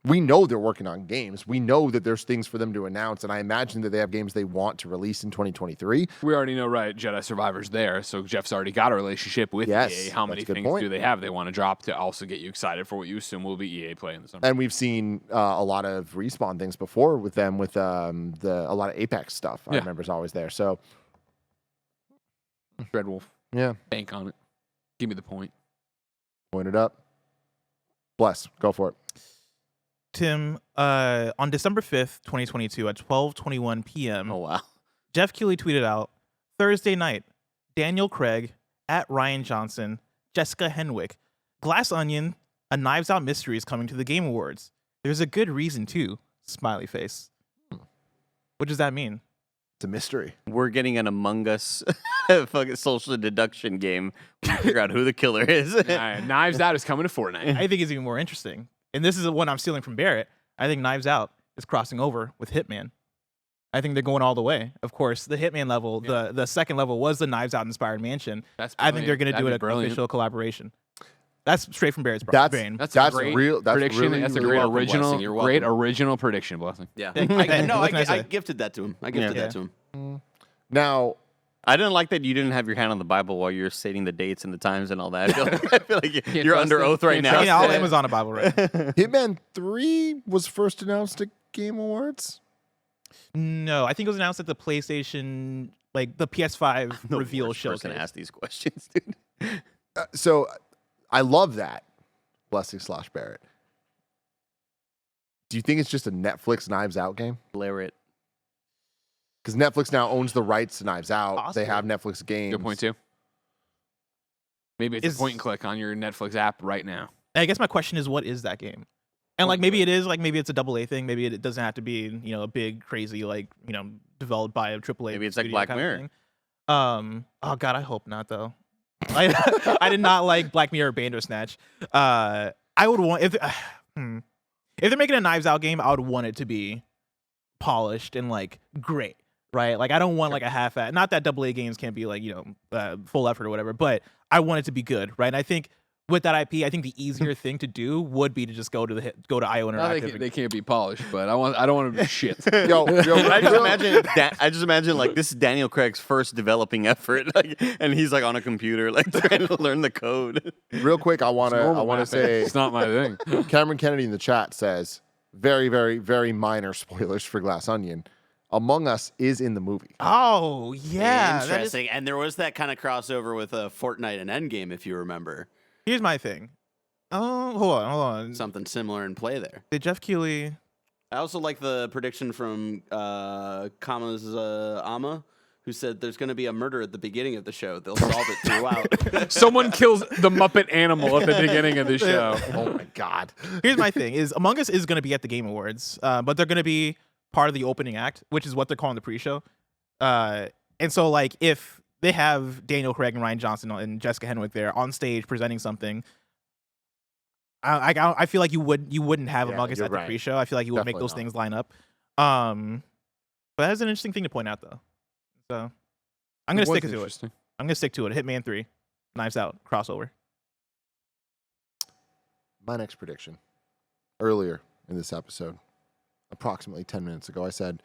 We know they're working on games. We know that there's things for them to announce, and I imagine that they have games they want to release in 2023. We already know, right? Jedi Survivor's there, so Jeff's already got a relationship with Yes, EA. How many that's a good things point. do they have they want to drop to also get you excited for what you assume will be EA play in the summer? And we've seen a lot of Respawn things before with them, with a lot of Apex stuff. I remember is always there. So, Dreadwolf, yeah, bank on it. Give me the point. point it up. Bless, go for it. Tim, on December 5th, 2022 at 12:21 p.m., Oh wow. Jeff Keighley tweeted out, Thursday night, Daniel Craig, at Ryan Johnson, Jessica Henwick, Glass Onion, a Knives Out mystery is coming to the Game Awards. There's a good reason too, smiley face. What does that mean? It's a mystery. We're getting an Among Us fucking social deduction game. We figure out who the killer is. All right, Knives Out is coming to Fortnite. I think it's even more interesting. And this is the one I'm stealing from Barrett. I think Knives Out is crossing over with Hitman. I think they're going all the way. Of course, the Hitman level, the second level was the Knives Out inspired mansion. That's I think they're going to do That'd an be brilliant. official collaboration. That's straight from Barrett's brain. That's That's a great real. That's prediction. really, That's a really great welcome, original, Blessing. You're great welcome. original prediction, Blessing. Yeah. Thank you. I What can I say? gifted that to him. I gifted that to him. Now, I didn't like that you didn't have your hand on the Bible while you're stating the dates and the times and all that. I feel like you're trust under it. oath right Can't now. trust I'll it. Amazon a Bible right now. Hitman 3 was first announced at Game Awards. No, I think it was announced at the PlayStation, like the PS5 The reveal worst person showcase. to ask these questions, dude. So I love that. Blessing / Barrett. Do you think it's just a Netflix Knives Out game? Blair it. Because Netflix now owns the rights to Knives Out. Possibly. They have Netflix games. Good point too. Maybe it's Is- a point and click on your Netflix app right now. I guess my question is, what is that game? And like maybe it is like maybe it's a AA thing. Maybe it doesn't have to be a big crazy like developed by a AAA. Maybe it's like studio Black kind of Mirror. thing. Oh god, I hope not though. I did not like Black Mirror Bandersnatch. I would want if they're making a Knives Out game, I would want it to be polished and like great, right? Like I don't want like a half-ass. Not that AA games can't be like full effort or whatever, but I want it to be good, right? And I think with that IP, I think the easier thing to do would be to just go to IO Interactive. They can't be polished, but I don't want to be shit. Yo, I just imagine like this is Daniel Craig's first developing effort, like, and he's like on a computer, like trying to learn the code. real quick, I want Normal to mapping. say It's not my thing. Cameron Kennedy in the chat says very, very, very minor spoilers for Glass Onion. Among Us is in the movie. Oh yeah, that is- Interesting. And there was that kind of crossover with Fortnite and Endgame, if you remember. here's my thing. Oh, hold on. Something similar in play there. Did Jeff Keighley? I also like the prediction from Kama's Ama, who said there's going to be a murder at the beginning of the show. They'll solve it throughout. Someone kills the Muppet animal at the beginning of the show. Oh my God. Here's my thing: is Among Us is going to be at the Game Awards, but they're going to be part of the opening act, which is what they're calling the pre-show. And so, like, if they have Daniel Craig and Ryan Johnson and Jessica Henwick there on stage presenting something, I feel like you wouldn't have Yeah, Among Us you're at the right. pre-show. I feel like you would make Definitely those not. things line up. But that's an interesting thing to point out, though. So I'm gonna stick to it. Interesting. I'm gonna stick to it. Hitman 3, Knives Out crossover. My next prediction. Earlier in this episode, approximately 10 minutes ago, I said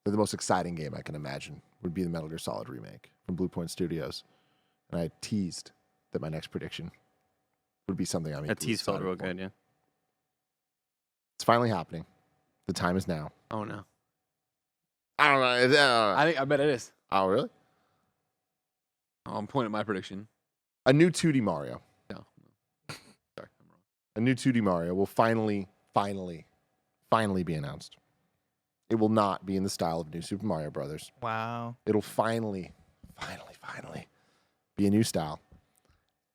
that the most exciting game I can imagine would be the Metal Gear Solid Remake from Bluepoint Studios. And I teased that my next prediction would be something I'm That equally tease felt excited real for. good, yeah. It's finally happening. The time is now. Oh no. I don't know. I bet it is. Oh, really? I'm pointing at my prediction. A new 2D Mario. No. Sorry, I'm wrong. A new 2D Mario will finally be announced. It will not be in the style of New Super Mario Brothers. Wow. It'll finally be a new style.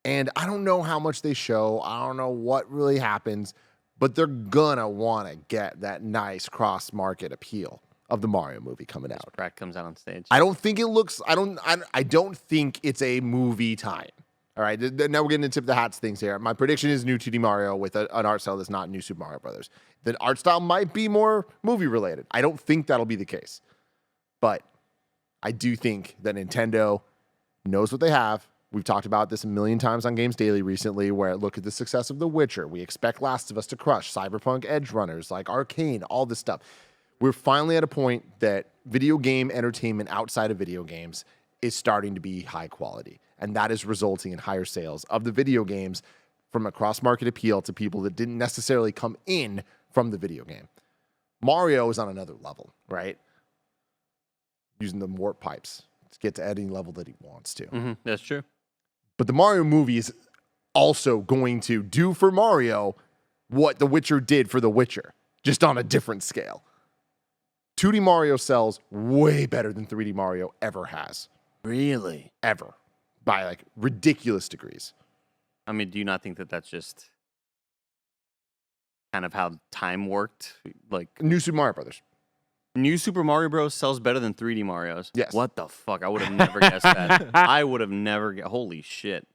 And I don't know how much they show. I don't know what really happens, but they're gonna want to get that nice cross-market appeal of the Mario movie coming out. Crack comes out on stage. I don't think it looks. I don't think it's a movie time. All right, now we're getting into tip of the hats things here. My prediction is new 2D Mario with an art style that's not New Super Mario Brothers. The art style might be more movie related. I don't think that'll be the case, but I do think that Nintendo knows what they have, We've talked about this a million times on Games Daily recently, where look at the success of The Witcher. We expect Last of Us to crush, Cyberpunk Edge Runners, like Arcane, all this stuff. We're finally at a point that video game entertainment outside of video games is starting to be high quality. And that is resulting in higher sales of the video games from a cross-market appeal to people that didn't necessarily come in from the video game. Mario is on another level, right? Using the warp pipes to get to any level that he wants to. Mm-hmm. That's true. But the Mario movie is also going to do for Mario what The Witcher did for The Witcher, just on a different scale. 2D Mario sells way better than 3D Mario ever has. Really? Ever. By like ridiculous degrees. I mean, do you not think that that's just kind of how time worked? Like, New Super Mario Brothers. New Super Mario Bros. Sells better than 3D Mario's. Yes. What the fuck? I would have never guessed that. I would have never holy shit.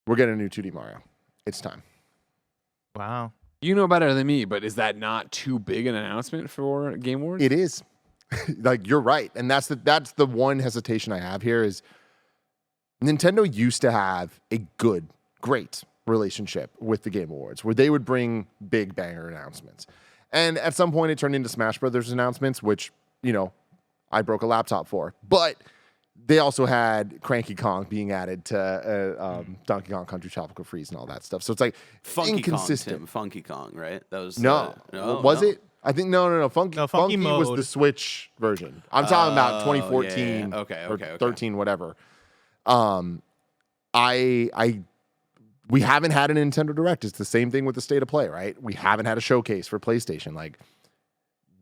We're getting a new 2D Mario. It's time. Wow. You know better than me, but is that not too big an announcement for Game Awards? It is. Like, you're right. And that's the one hesitation I have here is Nintendo used to have a great relationship with the Game Awards where they would bring big banger announcements. And at some point it turned into Smash Brothers announcements, which, you know, I broke a laptop for. But they also had Cranky Kong being added to Donkey Kong Country Tropical Freeze and all that stuff. So it's like inconsistent. Kong, Tim. Funky Kong, right? That was was it? I think no. Funky was the Switch version. I'm talking about 2014 yeah. Okay. 13, whatever. We haven't had a Nintendo Direct. It's the same thing with the State of Play, right? We haven't had a showcase for PlayStation. Like,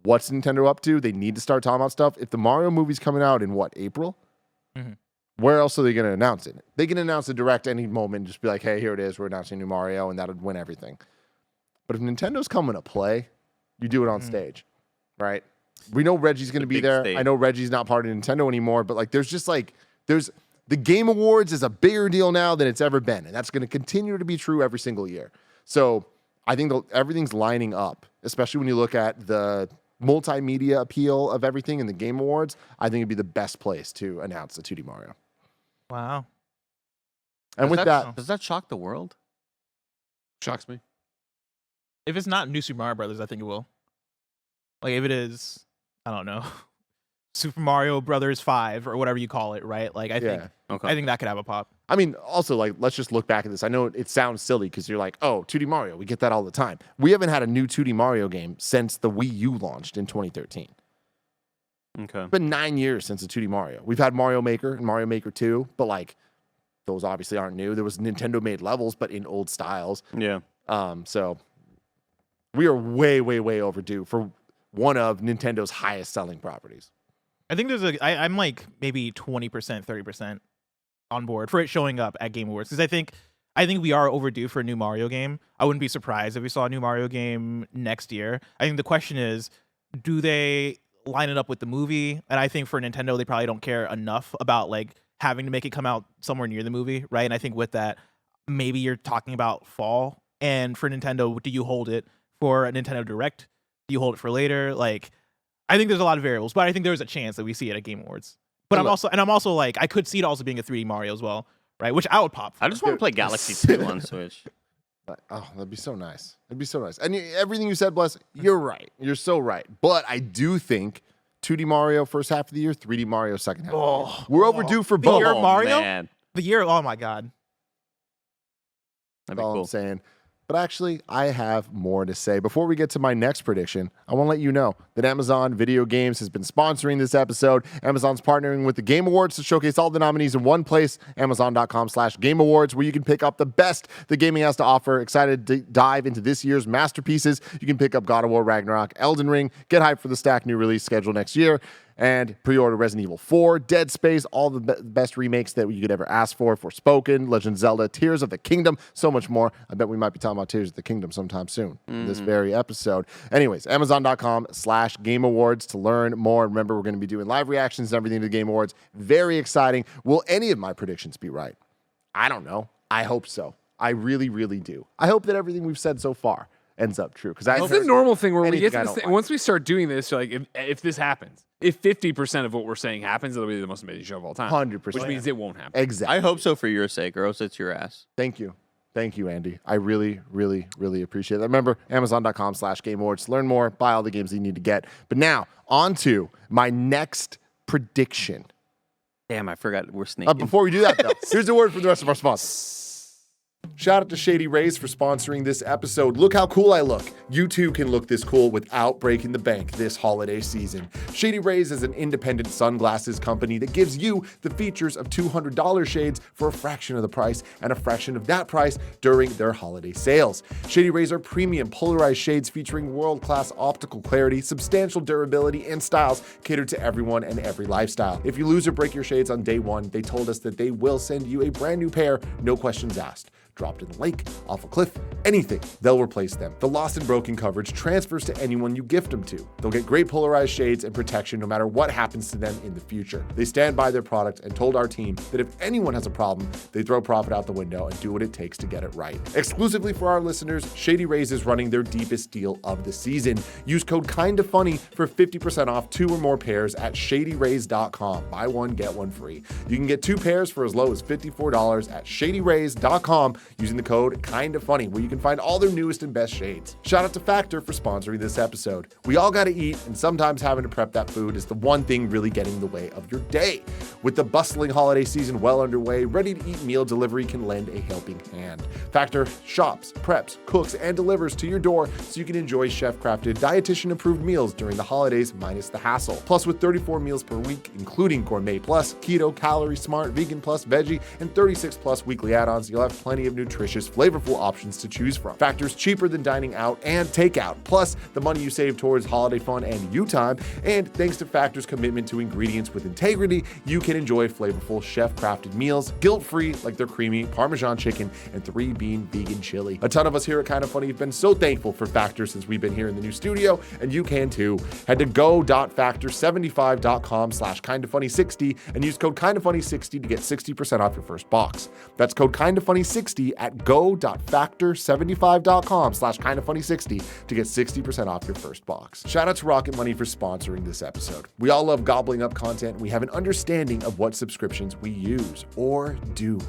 what's Nintendo up to? They need to start talking about stuff. If the Mario movie's coming out in April? Mm-hmm. Where else are they going to announce it? They can announce a Direct any moment and just be like, hey, here it is. We're announcing new Mario, and that would win everything. But if Nintendo's coming to play, you do it on stage, right? We know Reggie's going to be there. Stage. I know Reggie's not part of Nintendo anymore, but like, there's the Game Awards is a bigger deal now than it's ever been, and that's going to continue to be true every single year. So I think everything's lining up, especially when you look at the multimedia appeal of everything in the Game Awards. I think it'd be the best place to announce the 2D Mario. Wow. And does that shock the world? Shocks me. If it's not New Super Mario Brothers, I think it will. Like, if it is, I don't know, Super Mario Brothers 5 or whatever you call it, right? Like, I think that could have a pop. I mean, also, like, let's just look back at this. I know it sounds silly because you're like, oh, 2D Mario, we get that all the time. We haven't had a new 2D Mario game since the Wii U launched in 2013. Okay. It's been 9 years since the 2D Mario. We've had Mario Maker and Mario Maker 2, but like, those obviously aren't new. There was Nintendo-made levels, but in old styles. Yeah. So we are way, way, way overdue for one of Nintendo's highest selling properties. I think I'm like maybe 20%, 30% on board for it showing up at Game Awards. Because I think we are overdue for a new Mario game. I wouldn't be surprised if we saw a new Mario game next year. I think the question is, do they line it up with the movie? And I think for Nintendo, they probably don't care enough about like having to make it come out somewhere near the movie, right? And I think with that, maybe you're talking about fall. And for Nintendo, do you hold it for a Nintendo Direct? Do you hold it for later? Like, I think there's a lot of variables, but I think there's a chance that we see it at Game Awards. But I'm also like, I could see it also being a 3D Mario as well, right? Which I would pop for. I just want to play Galaxy 2 on Switch. Oh, that'd be so nice. It'd be so nice. And everything you said, Bless, you're right. You're so right. But I do think 2D Mario first half of the year, 3D Mario second half. Oh, we're overdue for both. The year Mario? Man. The year, oh my God. That'd That's be all cool. I'm saying. But actually, I have more to say. Before we get to my next prediction, I want to let you know that Amazon Video Games has been sponsoring this episode. Amazon's partnering with the Game Awards to showcase all the nominees in one place, Amazon.com/Game Awards, where you can pick up the best the gaming has to offer. Excited to dive into this year's masterpieces. You can pick up God of War Ragnarok, Elden Ring, get hyped for the stacked new release schedule next year, and pre-order Resident Evil 4, Dead Space, all the best remakes that you could ever ask for, Forspoken, Legend of Zelda, Tears of the Kingdom, so much more. I bet we might be talking about Tears of the Kingdom sometime soon in this very episode. Anyways, Amazon.com/Game Awards to learn more. Remember, we're going to be doing live reactions and everything to the Game Awards. Very exciting. Will any of my predictions be right? I don't know. I hope so. I really, really do. I hope that everything we've said so far ends up true. Because It's the normal thing where we anything get to I this don't thing. like. Once we start doing this, like if this happens, if 50% of what we're saying happens, it'll be the most amazing show of all time. 100%. Which means it won't happen. Exactly. I hope so for your sake, or else it's your ass. Thank you. Thank you, Andy. I really, really, really appreciate that. Remember, Amazon.com/Game Awards to learn more, buy all the games that you need to get. But now, on to my next prediction. Damn, I forgot we're sneaking. Before we do that, though, here's a word from the rest of our sponsors. Shout out to Shady Rays for sponsoring this episode. Look how cool I look. You too can look this cool without breaking the bank this holiday season. Shady Rays is an independent sunglasses company that gives you the features of $200 shades for a fraction of the price and a fraction of that price during their holiday sales. Shady Rays are premium polarized shades featuring world-class optical clarity, substantial durability, and styles catered to everyone and every lifestyle. If you lose or break your shades on day one, they told us that they will send you a brand new pair, no questions asked. Dropped in the lake, off a cliff, anything, they'll replace them. The lost and broken coverage transfers to anyone you gift them to. They'll get great polarized shades and protection no matter what happens to them in the future. They stand by their product and told our team that if anyone has a problem, they throw profit out the window and do what it takes to get it right. Exclusively for our listeners, Shady Rays is running their deepest deal of the season. Use code KindaFunny for 50% off 2 or more pairs at shadyrays.com. Buy one, get one free. You can get 2 pairs for as low as $54 at shadyrays.com using the code KindaFunny, where you can find all their newest and best shades. Shout out to Factor for sponsoring this episode. We all gotta eat, and sometimes having to prep that food is the one thing really getting in the way of your day. With the bustling holiday season well underway, ready-to-eat meal delivery can lend a helping hand. Factor shops, preps, cooks, and delivers to your door so you can enjoy chef-crafted, dietitian-approved meals during the holidays minus the hassle. Plus, with 34 meals per week, including Gourmet Plus, Keto, Calorie Smart, Vegan Plus, Veggie, and 36 plus weekly add-ons, you'll have plenty of nutritious, flavorful options to choose from. Factor's cheaper than dining out and takeout, plus the money you save towards holiday fun and you time. And thanks to Factor's commitment to ingredients with integrity, you can enjoy flavorful chef-crafted meals, guilt-free like their creamy Parmesan chicken and 3-bean vegan chili. A ton of us here at Kinda Funny have been so thankful for Factor since we've been here in the new studio, and you can too. Head to go.factor75.com/KindaFunny60 and use code KindaFunny60 to get 60% off your first box. That's code KindaFunny60 at go.factor75.com/KindaFunny60 to get 60% off your first box. Shout out to Rocket Money for sponsoring this episode. We all love gobbling up content. We have an understanding of what subscriptions we use, or do we?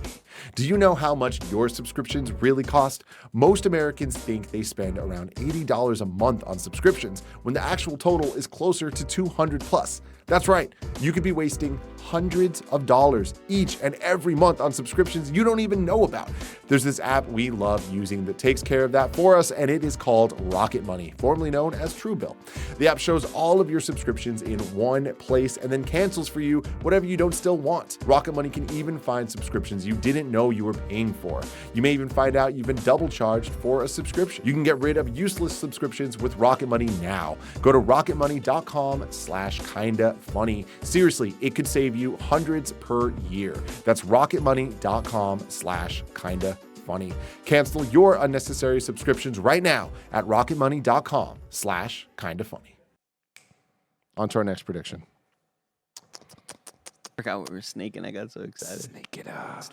Do you know how much your subscriptions really cost? Most Americans think they spend around $80 a month on subscriptions when the actual total is closer to 200 plus. That's right, you could be wasting hundreds of dollars each and every month on subscriptions you don't even know about. There's this app we love using that takes care of that for us, and it is called Rocket Money, formerly known as Truebill. The app shows all of your subscriptions in one place and then cancels for you whatever you don't still want. Rocket Money can even find subscriptions you didn't know you were paying for. You may even find out you've been double charged for a subscription. You can get rid of useless subscriptions with Rocket Money now. Go to rocketmoney.com/KindaFunny. Seriously, it could save you hundreds per year. That's rocketmoney.com/KindaFunny. Cancel your unnecessary subscriptions right now at rocketmoney.com/KindaFunny. On to our next prediction. I forgot we were snaking. I got so excited. Snake it up.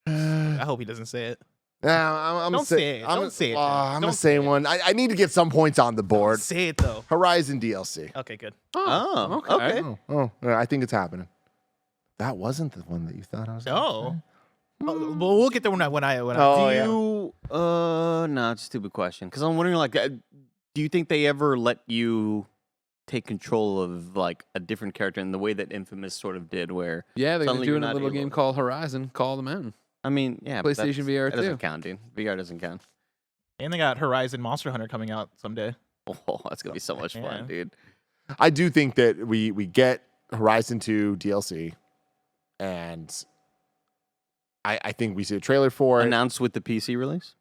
I hope he doesn't say it. Nah, I'm Don't say it. Don't say it, Jack. I'm Don't gonna say one. I need to get some points on the board. Say it though. Horizon DLC. Okay, good. Oh, okay. Yeah, I think it's happening. That wasn't the one that you thought I was. Oh. Well, we'll get there when I. Oh, yeah. No, it's a stupid question. Because I'm wondering, like, do you think they ever let you take control of, like, a different character in the way that Infamous sort of did, where Yeah, they're suddenly doing you're a not little able- game called Horizon, Call of the Mountain. I mean, yeah, but PlayStation VR that doesn't too. count, dude. VR doesn't count. And they got Horizon Monster Hunter coming out someday. Oh, that's gonna be so much fun, Yeah. dude. I do think that we get Horizon 2 DLC, and I think we see a trailer for it. Announced with the PC release.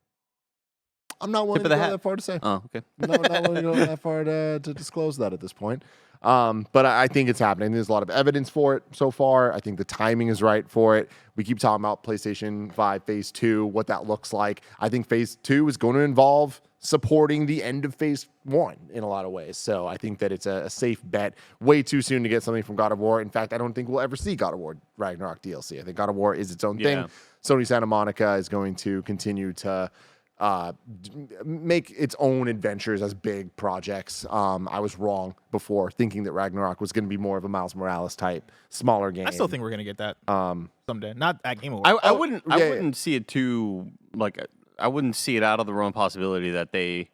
I'm not willing Tip to of go the hat. that far to say. Oh, okay. Not willing to go that far to disclose that at this point. But I think it's happening. There's a lot of evidence for it so far. I think the timing is right for it. We keep talking about PlayStation 5 Phase 2, what that looks like. I think Phase 2 is going to involve supporting the end of Phase 1 in a lot of ways. So I think that it's a safe bet. Way too soon to get something from God of War. In fact, I don't think we'll ever see God of War Ragnarok DLC. I think God of War is its own thing. Yeah. Sony Santa Monica is going to continue to make its own adventures as big projects. I was wrong before thinking that Ragnarok was going to be more of a Miles Morales type, smaller game. I still think we're gonna get that someday. Not at Game Awards. I wouldn't see it too I wouldn't see it out of the realm of possibility that they,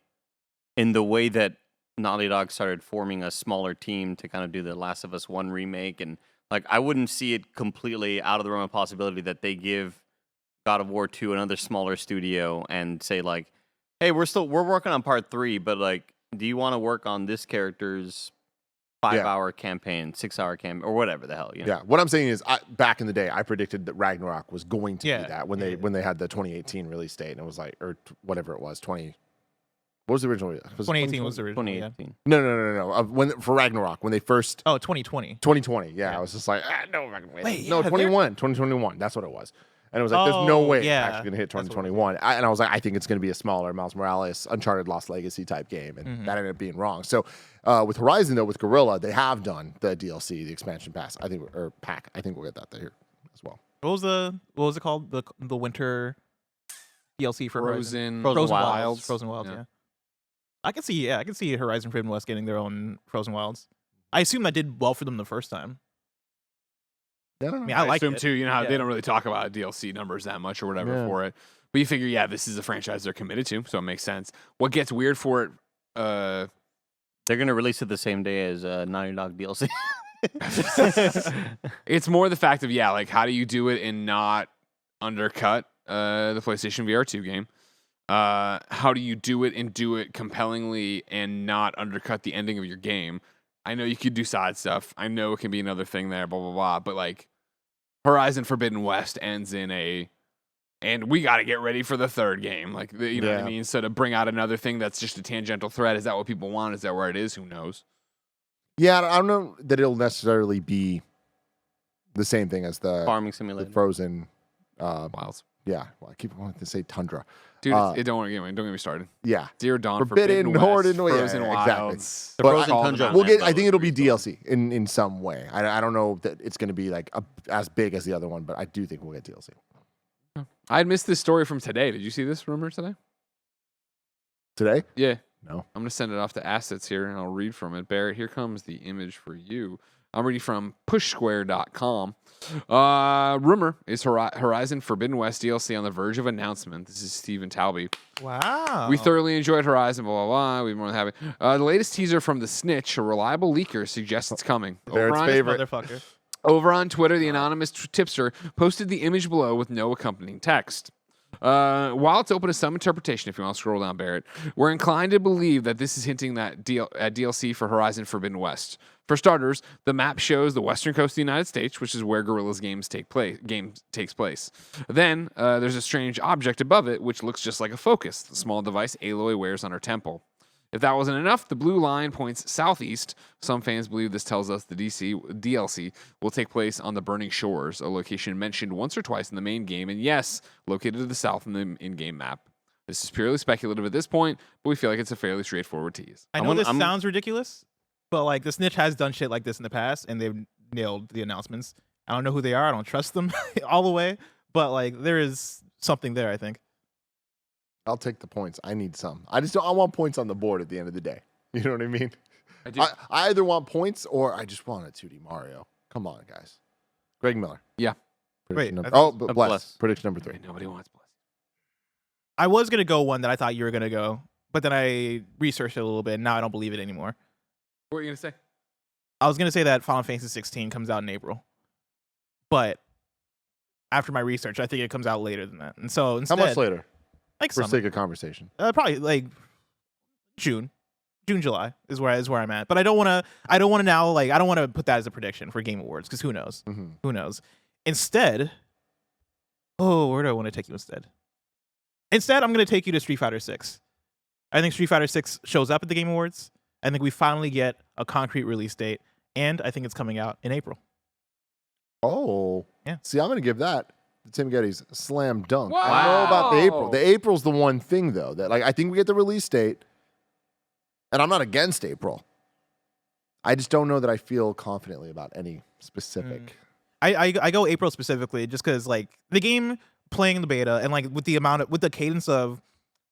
in the way that Naughty Dog started forming a smaller team to kind of do the Last of Us 1 remake, and I wouldn't see it completely out of the realm of possibility that they give God of War 2 another smaller studio and say hey, we're working on part 3, but do you want to work on this character's 5-hour campaign, 6-hour campaign, or whatever the hell, you know? Yeah, what I'm saying is, back in the day, I predicted that Ragnarok was going to be that when they had the 2018 release date, and it was whatever it was, 20. What was the original? 2018 was the original. 2018. No. For Ragnarok, when they first 2020. 2020. Yeah, I was just no fucking way. Wait, No, yeah, 2021. That's what it was. And it was there's no way it's yeah. actually going to hit 2021. And I was I think it's going to be a smaller Miles Morales, Uncharted Lost Legacy type game. And that ended up being wrong. So with Horizon, though, with Guerrilla, they have done the DLC, the expansion pass, I think, or pack. I think we'll get that here as well. What was it called? The winter DLC for Frozen Wilds. Wilds. Frozen Wilds, yeah. I can see Horizon Forbidden West getting their own Frozen Wilds. I assume that did well for them the first time. I don't know. I mean, I like assume it. too. You know how they don't really talk about DLC numbers that much or whatever for it. But you figure, this is a franchise they're committed to, so it makes sense. What gets weird for it? They're gonna release it the same day as Naughty Dog DLC. It's more the fact of how do you do it and not undercut the PlayStation VR 2 game? How do you do it and do it compellingly and not undercut the ending of your game? I know you could do side stuff. I know it can be another thing there, blah, blah, blah. But Horizon Forbidden West ends in and we got to get ready for the third game. You know what I mean? So to bring out another thing that's just a tangential thread, is that what people want? Is that where it is? Who knows? Yeah, I don't know that it'll necessarily be the same thing as the Farming Simulator. the Frozen Wilds. Yeah, well, I keep wanting to say Tundra. Dude, don't get me started. Yeah. Zero Dawn, Forbidden Horde, Frozen exactly. Wilds. The But Frozen Tundra. We'll get. I think it'll be DLC in some way. I don't know that it's going to be as big as the other one, but I do think we'll get DLC. I had missed this story from today. Did you see this rumor today? Today? Yeah. No. I'm going to send it off to assets here, and I'll read from it. Barrett, here comes the image for you. I'm reading from pushsquare.com. Rumor is Horizon Forbidden West DLC on the verge of announcement. This is Stephen Talby. Wow. We thoroughly enjoyed Horizon, blah, blah, blah. We're more than happy. The latest teaser from The Snitch, a reliable leaker, suggests it's coming. Barrett's favorite. Motherfucker. Over on Twitter, the anonymous tipster posted the image below with no accompanying text. While it's open to some interpretation, if you want to scroll down, Barrett, we're inclined to believe that this is hinting at DLC for Horizon Forbidden West. For starters, the map shows the western coast of the United States, which is where Guerrilla's game takes place. Then there's a strange object above it, which looks just like a focus, the small device Aloy wears on her temple. If that wasn't enough, the blue line points southeast. Some fans believe this tells us the DLC will take place on the Burning Shores, a location mentioned once or twice in the main game, and yes, located to the south in the in-game map. This is purely speculative at this point, but we feel like it's a fairly straightforward tease. I know this sounds ridiculous, but the Snitch has done shit like this in the past, and they've nailed the announcements. I don't know who they are. I don't trust them all the way, but there is something there, I think. I'll take the points. I need some. I want points on the board at the end of the day. You know what I mean? I do. I either want points or I just want a 2D Mario. Come on, guys. Greg Miller. Yeah. Prediction Wait, number, Bless. Prediction number 3. Nobody wants Bless. I was going to go one that I thought you were going to go, but then I researched it a little bit, and now I don't believe it anymore. What were you going to say? I was going to say that Final Fantasy 16 comes out in April, but after my research, I think it comes out later than that. And so instead, How much later? For summer. sake of conversation. Probably June, July is where I'm at. But I don't want to now I don't want to put that as a prediction for Game Awards because who knows? Mm-hmm. Who knows? Instead, where do I want to take you instead? Instead, I'm going to take you to Street Fighter 6. I think Street Fighter 6 shows up at the Game Awards. I think we finally get a concrete release date, and I think it's coming out in April. Oh. Yeah. See, I'm going to give that to Tim Getty's slam dunk. Wow. I don't know about the April. The April's the one thing, though, that I think we get the release date, and I'm not against April. I just don't know that I feel confidently about any specific. I go April specifically just because the game playing the beta and with the cadence of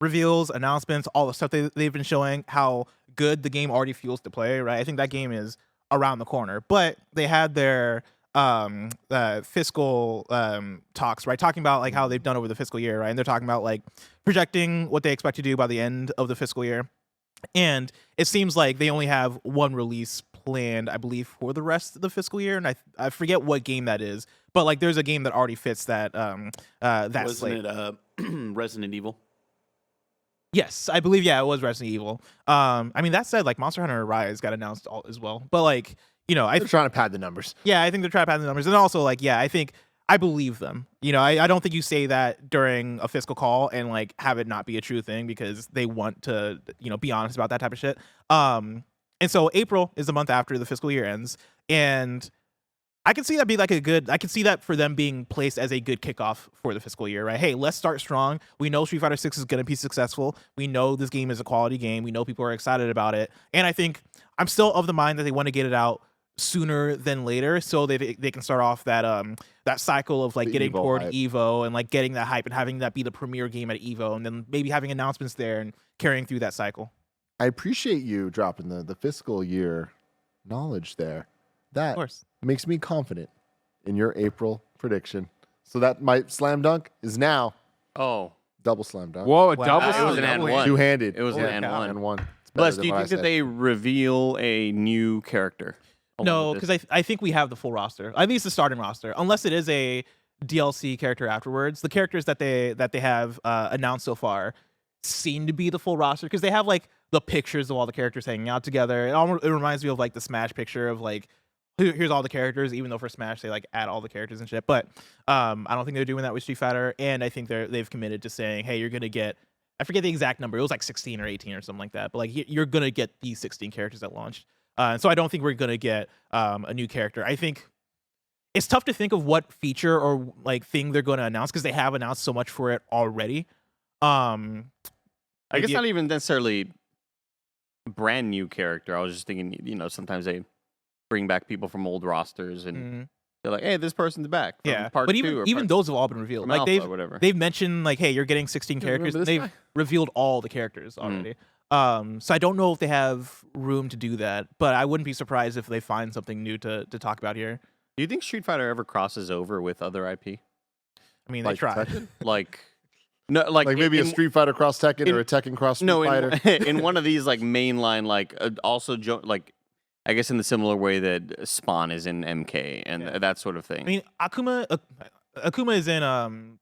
reveals, announcements, all the stuff they've been showing, how good the game already feels to play, right? I think that game is around the corner. But they had their fiscal talks, right? Talking about like how they've done over the fiscal year, right? And they're talking about like projecting what they expect to do by the end of the fiscal year. And it seems like they only have one release planned, I believe, for the rest of the fiscal year. And I forget what game that is, but like there's a game that already fits that that slate. Wasn't it Resident Evil? Yes, I believe, yeah, it was Resident Evil. I mean, that said, like Monster Hunter Rise got announced as well. But like, you know, They're trying to pad the numbers. yeah, I think they're trying to pad the numbers. And also like, yeah, I believe them. You know, I don't think you say that during a fiscal call and like have it not be a true thing because they want to, you know, be honest about that type of shit. And so April is the month after the fiscal year ends. And I can see that be like I can see that for them being placed as a good kickoff for the fiscal year, right? Hey, let's start strong. We know Street Fighter 6 is going to be successful. We know this game is a quality game. We know people are excited about it. And I think I'm still of the mind that they want to get it out sooner than later so they can start off that that cycle of like The getting Evo toward hype. Evo and like getting that hype and having that be the premier game at Evo and then maybe having announcements there and carrying through that cycle. I appreciate you dropping the fiscal year knowledge there. That Of course. makes me confident in your April prediction. So that my slam dunk is now Oh, double slam dunk. Whoa, a Wow. double. it was an and one. Two-handed. It was an Holy and cow. one. And one. It's better Bless, than do you what I think that said. they reveal a new character? No, along with because I think we have the full roster, at least the starting roster, unless it is a DLC character afterwards. The characters that they have announced so far seem to be the full roster because they have like the pictures of all the characters hanging out together. It reminds me of like the Smash picture of like here's all the characters, even though for Smash they like add all the characters and shit. But I don't think they're doing that with Street Fighter, and I think they've committed to saying, hey, you're gonna get, I forget the exact number, it was like 16 or 18 or something like that, but like you're gonna get these 16 characters at launch. And so I don't think we're gonna get a new character. I think it's tough to think of what feature or like thing they're going to announce because they have announced so much for it already. I guess yeah. not even necessarily brand new character. I was just thinking, you know, sometimes they bring back people from old rosters and Mhm. they're like, hey, this person's back. From Yeah, part but two or even part- those have all been revealed. from Like Alpha or whatever. they've mentioned like, hey, you're getting 16 Yeah, remember characters. this They've guy? revealed all the characters already. So I don't know if they have room to do that, but I wouldn't be surprised if they find something new to talk about here. Do you think Street Fighter ever crosses over with other IP? I mean, Like they tried. Tekken? Like, no, like, Like maybe a in- Street Fighter cross Tekken in- or a Tekken cross Street no, Fighter. in one of these like mainline, like also like, I guess in the similar way that Spawn is in MK and Yeah. that sort of thing. I mean, Akuma is in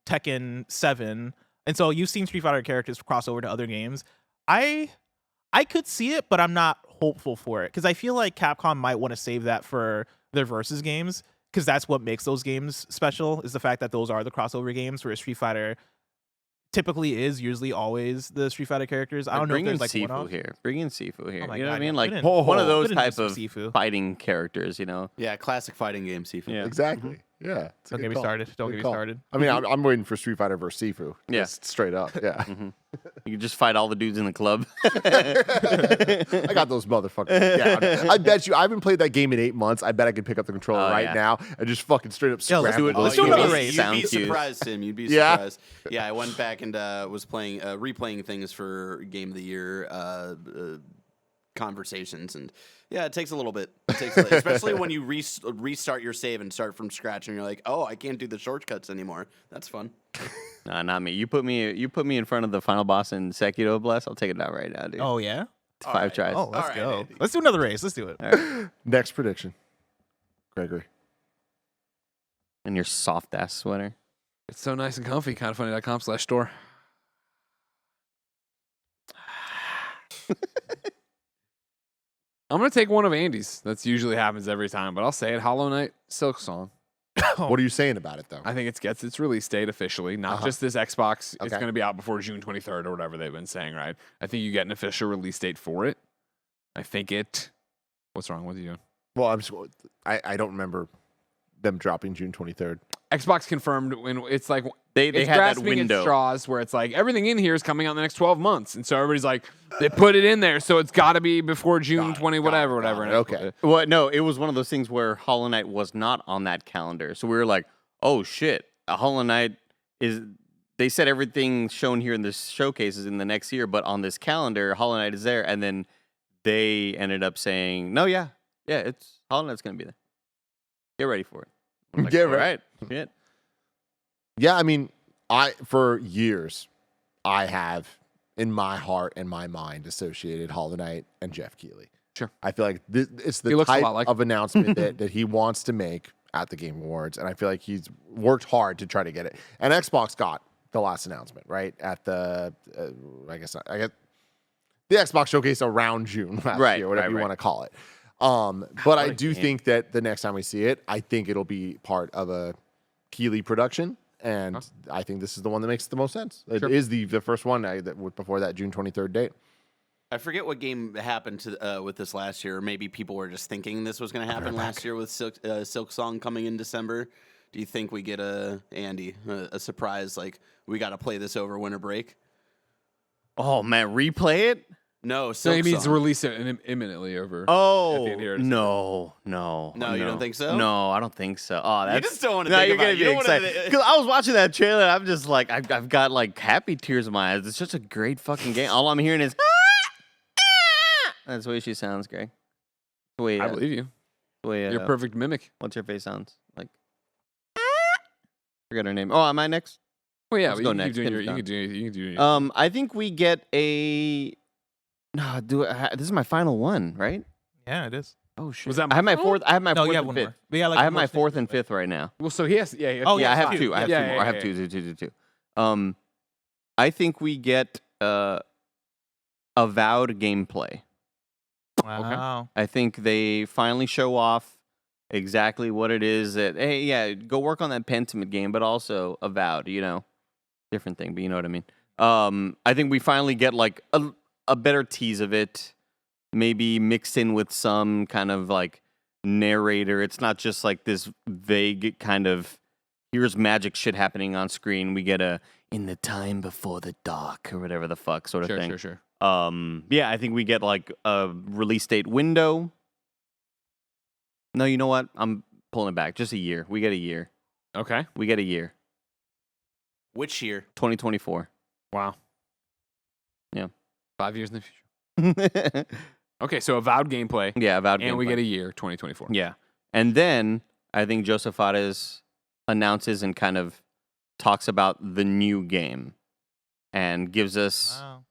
Tekken 7, and so you've seen Street Fighter characters cross over to other games. I could see it, but I'm not hopeful for it because I feel like Capcom might want to save that for their versus games because that's what makes those games special is the fact that those are the crossover games where Street Fighter typically is usually always the Street Fighter characters. I don't know if bring in there's like Sifu one-off. here. Bring in Sifu here. Oh my You know what I God, mean? yeah. Like Put in- one of those Put in type some of Sifu. fighting characters. You know. Yeah, classic fighting game, Sifu. Yeah. Exactly. Yeah. it's a Don't good get me call. started. Don't Good get me call. started. I mean, I'm waiting for Street Fighter versus Sifu. Yeah. Just straight up. Yeah. You can just fight all the dudes in the club. I got those motherfuckers. Yeah, I bet you. I haven't played that game in 8 months. I bet I could pick up the controller Oh, right yeah. now and just fucking straight up Yeah, let's scramble. do it. those Let's do games. another race. You'd Sound be cues. surprised, Tim. You'd be Yeah. surprised. Yeah, I went back and was playing, replaying things for Game of the Year conversations, and yeah, it takes a little bit. It takes, especially when you restart your save and start from scratch, and you're like, oh, I can't do the shortcuts anymore. That's fun. Nah, not me. You put me in front of the final boss in Sekiro, Bless. I'll take it out right now, dude. Oh yeah. It's 5 tries. Oh, let's right, go. Andy. Let's do another race. Let's do it. Next prediction, Gregory. And your soft ass sweater. It's so nice and comfy. KindaFunny.com/store. I'm gonna take one of Andy's. That's usually happens every time, but I'll say it. Hollow Knight Silksong. What are you saying about it though? I think it gets its release date officially, not Uh-huh. just this Xbox. It's Okay. going to be out before June 23rd or whatever they've been saying, right? I think you get an official release date for it. I think it. What's wrong with you? Well, I don't remember them dropping June 23rd. Xbox confirmed when it's like They it's had that grasping at window. straws where it's like everything in here is coming out in the next 12 months, and so everybody's like they put it in there, so it's got to be before June Got it, 20, got whatever, it, whatever. got it. and Okay. Well, no, it was one of those things where Hollow Knight was not on that calendar. So we were like, oh shit, a Hollow Knight is. they said everything shown here in this showcase is in the next year, but on this calendar, Hollow Knight is there, and then they ended up saying, no, it's Hollow Knight's gonna be there. Get ready for it. I'm like, Get all ready. right. Shit. Yeah, I mean, for years, I have in my heart and my mind associated Hollow Knight and Jeff Keighley. Sure. I feel like it's He the looks a type lot like of announcement that he wants to make at the Game Awards, and I feel like he's worked hard to try to get it. And Xbox got the last announcement, right? At the, I guess the Xbox showcase around June last year, whatever you want to call it. But I do think that the next time we see it, I think it'll be part of a Keighley production. And I think this is the one that makes the most sense. It is the first one before that June 23rd date. I forget what game happened to with this last year. Or maybe people were just thinking this was going to happen last year with Silksong coming in December. Do you think we get a surprise like we got to play this over winter break? Oh man, replay it? No, So he means to Silksong. release it imminently over. Oh, At the end here. no. No, you don't think so? No, I don't think so. Oh, that's just don't wanna no, think you're about gonna it. You be don't wanna- excited because I was watching that trailer. And I'm just like, I've got like happy tears in my eyes. It's just a great fucking game. All I'm hearing is, that's the way she sounds, Greg. The way I believe you. the way You're a perfect mimic. what's her face sounds like. Forget her name. Oh, am I next? Well, yeah, Let's but go you can next. keep doing Kim's you done. can do your I think we get a. No, this is my final one, right? Yeah, it is. Oh shit! Was that I have my my fourth. I have my No, fourth you have and one fifth. more. But yeah, like I the have my most fourth and interesting. fifth right now. Well, so he has. Yeah. Oh, Yeah, I have two. two. I have Yeah, two yeah, more. I yeah, have yeah. two. I think we get Avowed gameplay. Wow. I think they finally show off exactly what it is that, hey, yeah, go work on that Pentiment game, but also Avowed, different thing, but you know what I mean. I think we finally get like a better tease of it, maybe mixed in with some kind of like narrator. It's not just like this vague kind of, here's magic shit happening on screen. We get a in the time before the dark or whatever the fuck sort of thing. Sure. Yeah, I think we get like a release date window. No, you know what? I'm pulling it back. Just a year. We get a year. Okay. We get a year. Which year? 2024. Wow. Yeah. 5 years in the future. Okay, so Avowed gameplay. Yeah, Avowed And we gameplay. get a year, 2024. Yeah. And then I think Josef announces and kind of talks about the new game and gives us Wow.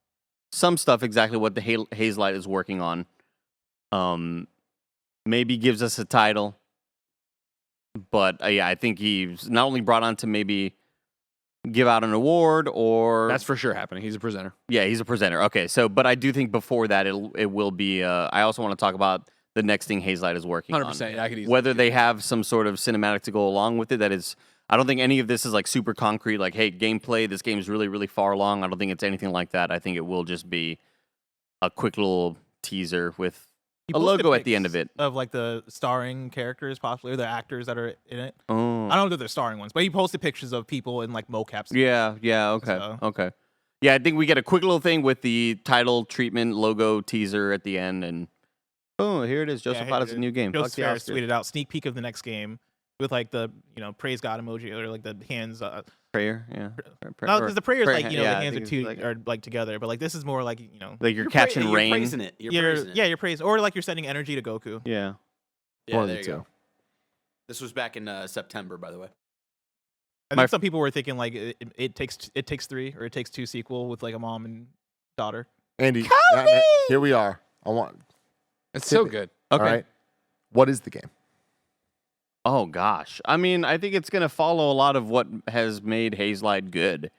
some stuff, exactly what the Haze Light is working on. Maybe gives us a title. But yeah, I think he's not only brought on to maybe give out an award or That's for sure happening. He's a presenter. yeah, he's a presenter. Okay, so but I do think before that it will be. I also want to talk about the next thing Haze Light is working 100%. on. Yeah, I could easily Whether they have some sort of cinematic to go along with it. That is, I don't think any of this is like super concrete. Like, hey, gameplay. This game is really, really far along. I don't think it's anything like that. I think it will just be a quick little teaser with He a posted logo at the end of pics it. of like the starring characters, possibly or the actors that are in it. Oh, I don't know if they're starring ones, but he posted pictures of people in like mocaps. yeah. Okay, So- okay. Yeah, I think we get a quick little thing with the title treatment logo teaser at the end, and boom, here it is. Joseph here Otto's it a new game. Fuck Joseph yeah, Harris let's do it. tweeted out sneak peek of the next game with like the praise God emoji or like the hands. Prayer, yeah. No, because the prayer is like yeah, the I hands think are two it's like- are like together, but like this is more like like you're catching You're rain. praising it. You're praising it. you're praising or like you're sending energy to Goku. Yeah. Yeah, One of there the you two. go. This was back in September, by the way. I think some people were thinking like it takes three or it takes two sequel with like a mom and daughter. Andy, here we are. I want. It's so good. Okay. All right. What is the game? Oh gosh. I mean, I think it's going to follow a lot of what has made Haze Light good.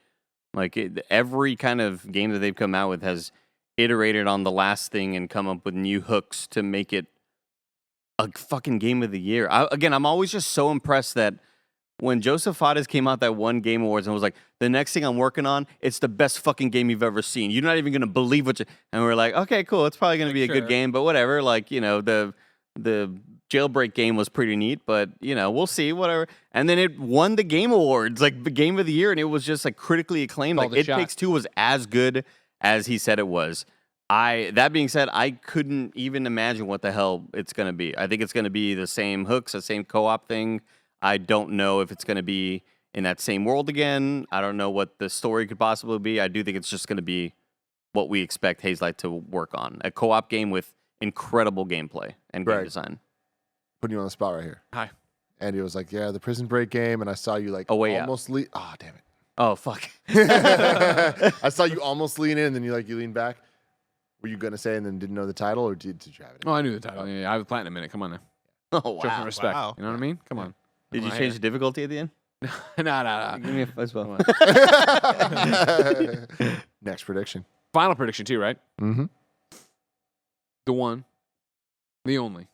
Like every kind of game that they've come out with has iterated on the last thing and come up with new hooks to make it a fucking game of the year. I'm always just so impressed that when Joseph Fares came out that one Game Awards and was like, the next thing I'm working on, it's the best fucking game you've ever seen. You're not even going to believe what you... And we're like, okay, cool. It's probably going to be a good sure. game, but whatever. Like, the Jailbreak game was pretty neat, but, we'll see, whatever. And then it won the Game Awards, like the Game of the Year, and it was just like critically acclaimed. Called Like, a It shot. Takes Two was as good as he said it was. That being said, I couldn't even imagine what the hell it's going to be. I think it's going to be the same hooks, the same co-op thing. I don't know if it's going to be in that same world again. I don't know what the story could possibly be. I do think it's just going to be what we expect Hazelight to work on. A co-op game with incredible gameplay and game design. Putting you on the spot right here. Hi. Andy was like, yeah, the Prison Break game, and I saw you like almost lean. Oh, damn it. Oh, fuck. I saw you almost lean in, and then you lean back. Were you going to say and then didn't know the title, or did you have it? Oh, I knew the title. Yeah, I was Platinum in it. Come on now. Oh, Show some wow. respect. Wow. You know what I mean? Come on. Did you change the difficulty at the end? No. Give me a as well. Next prediction. Final prediction too, right? Mm-hmm. The one, the only.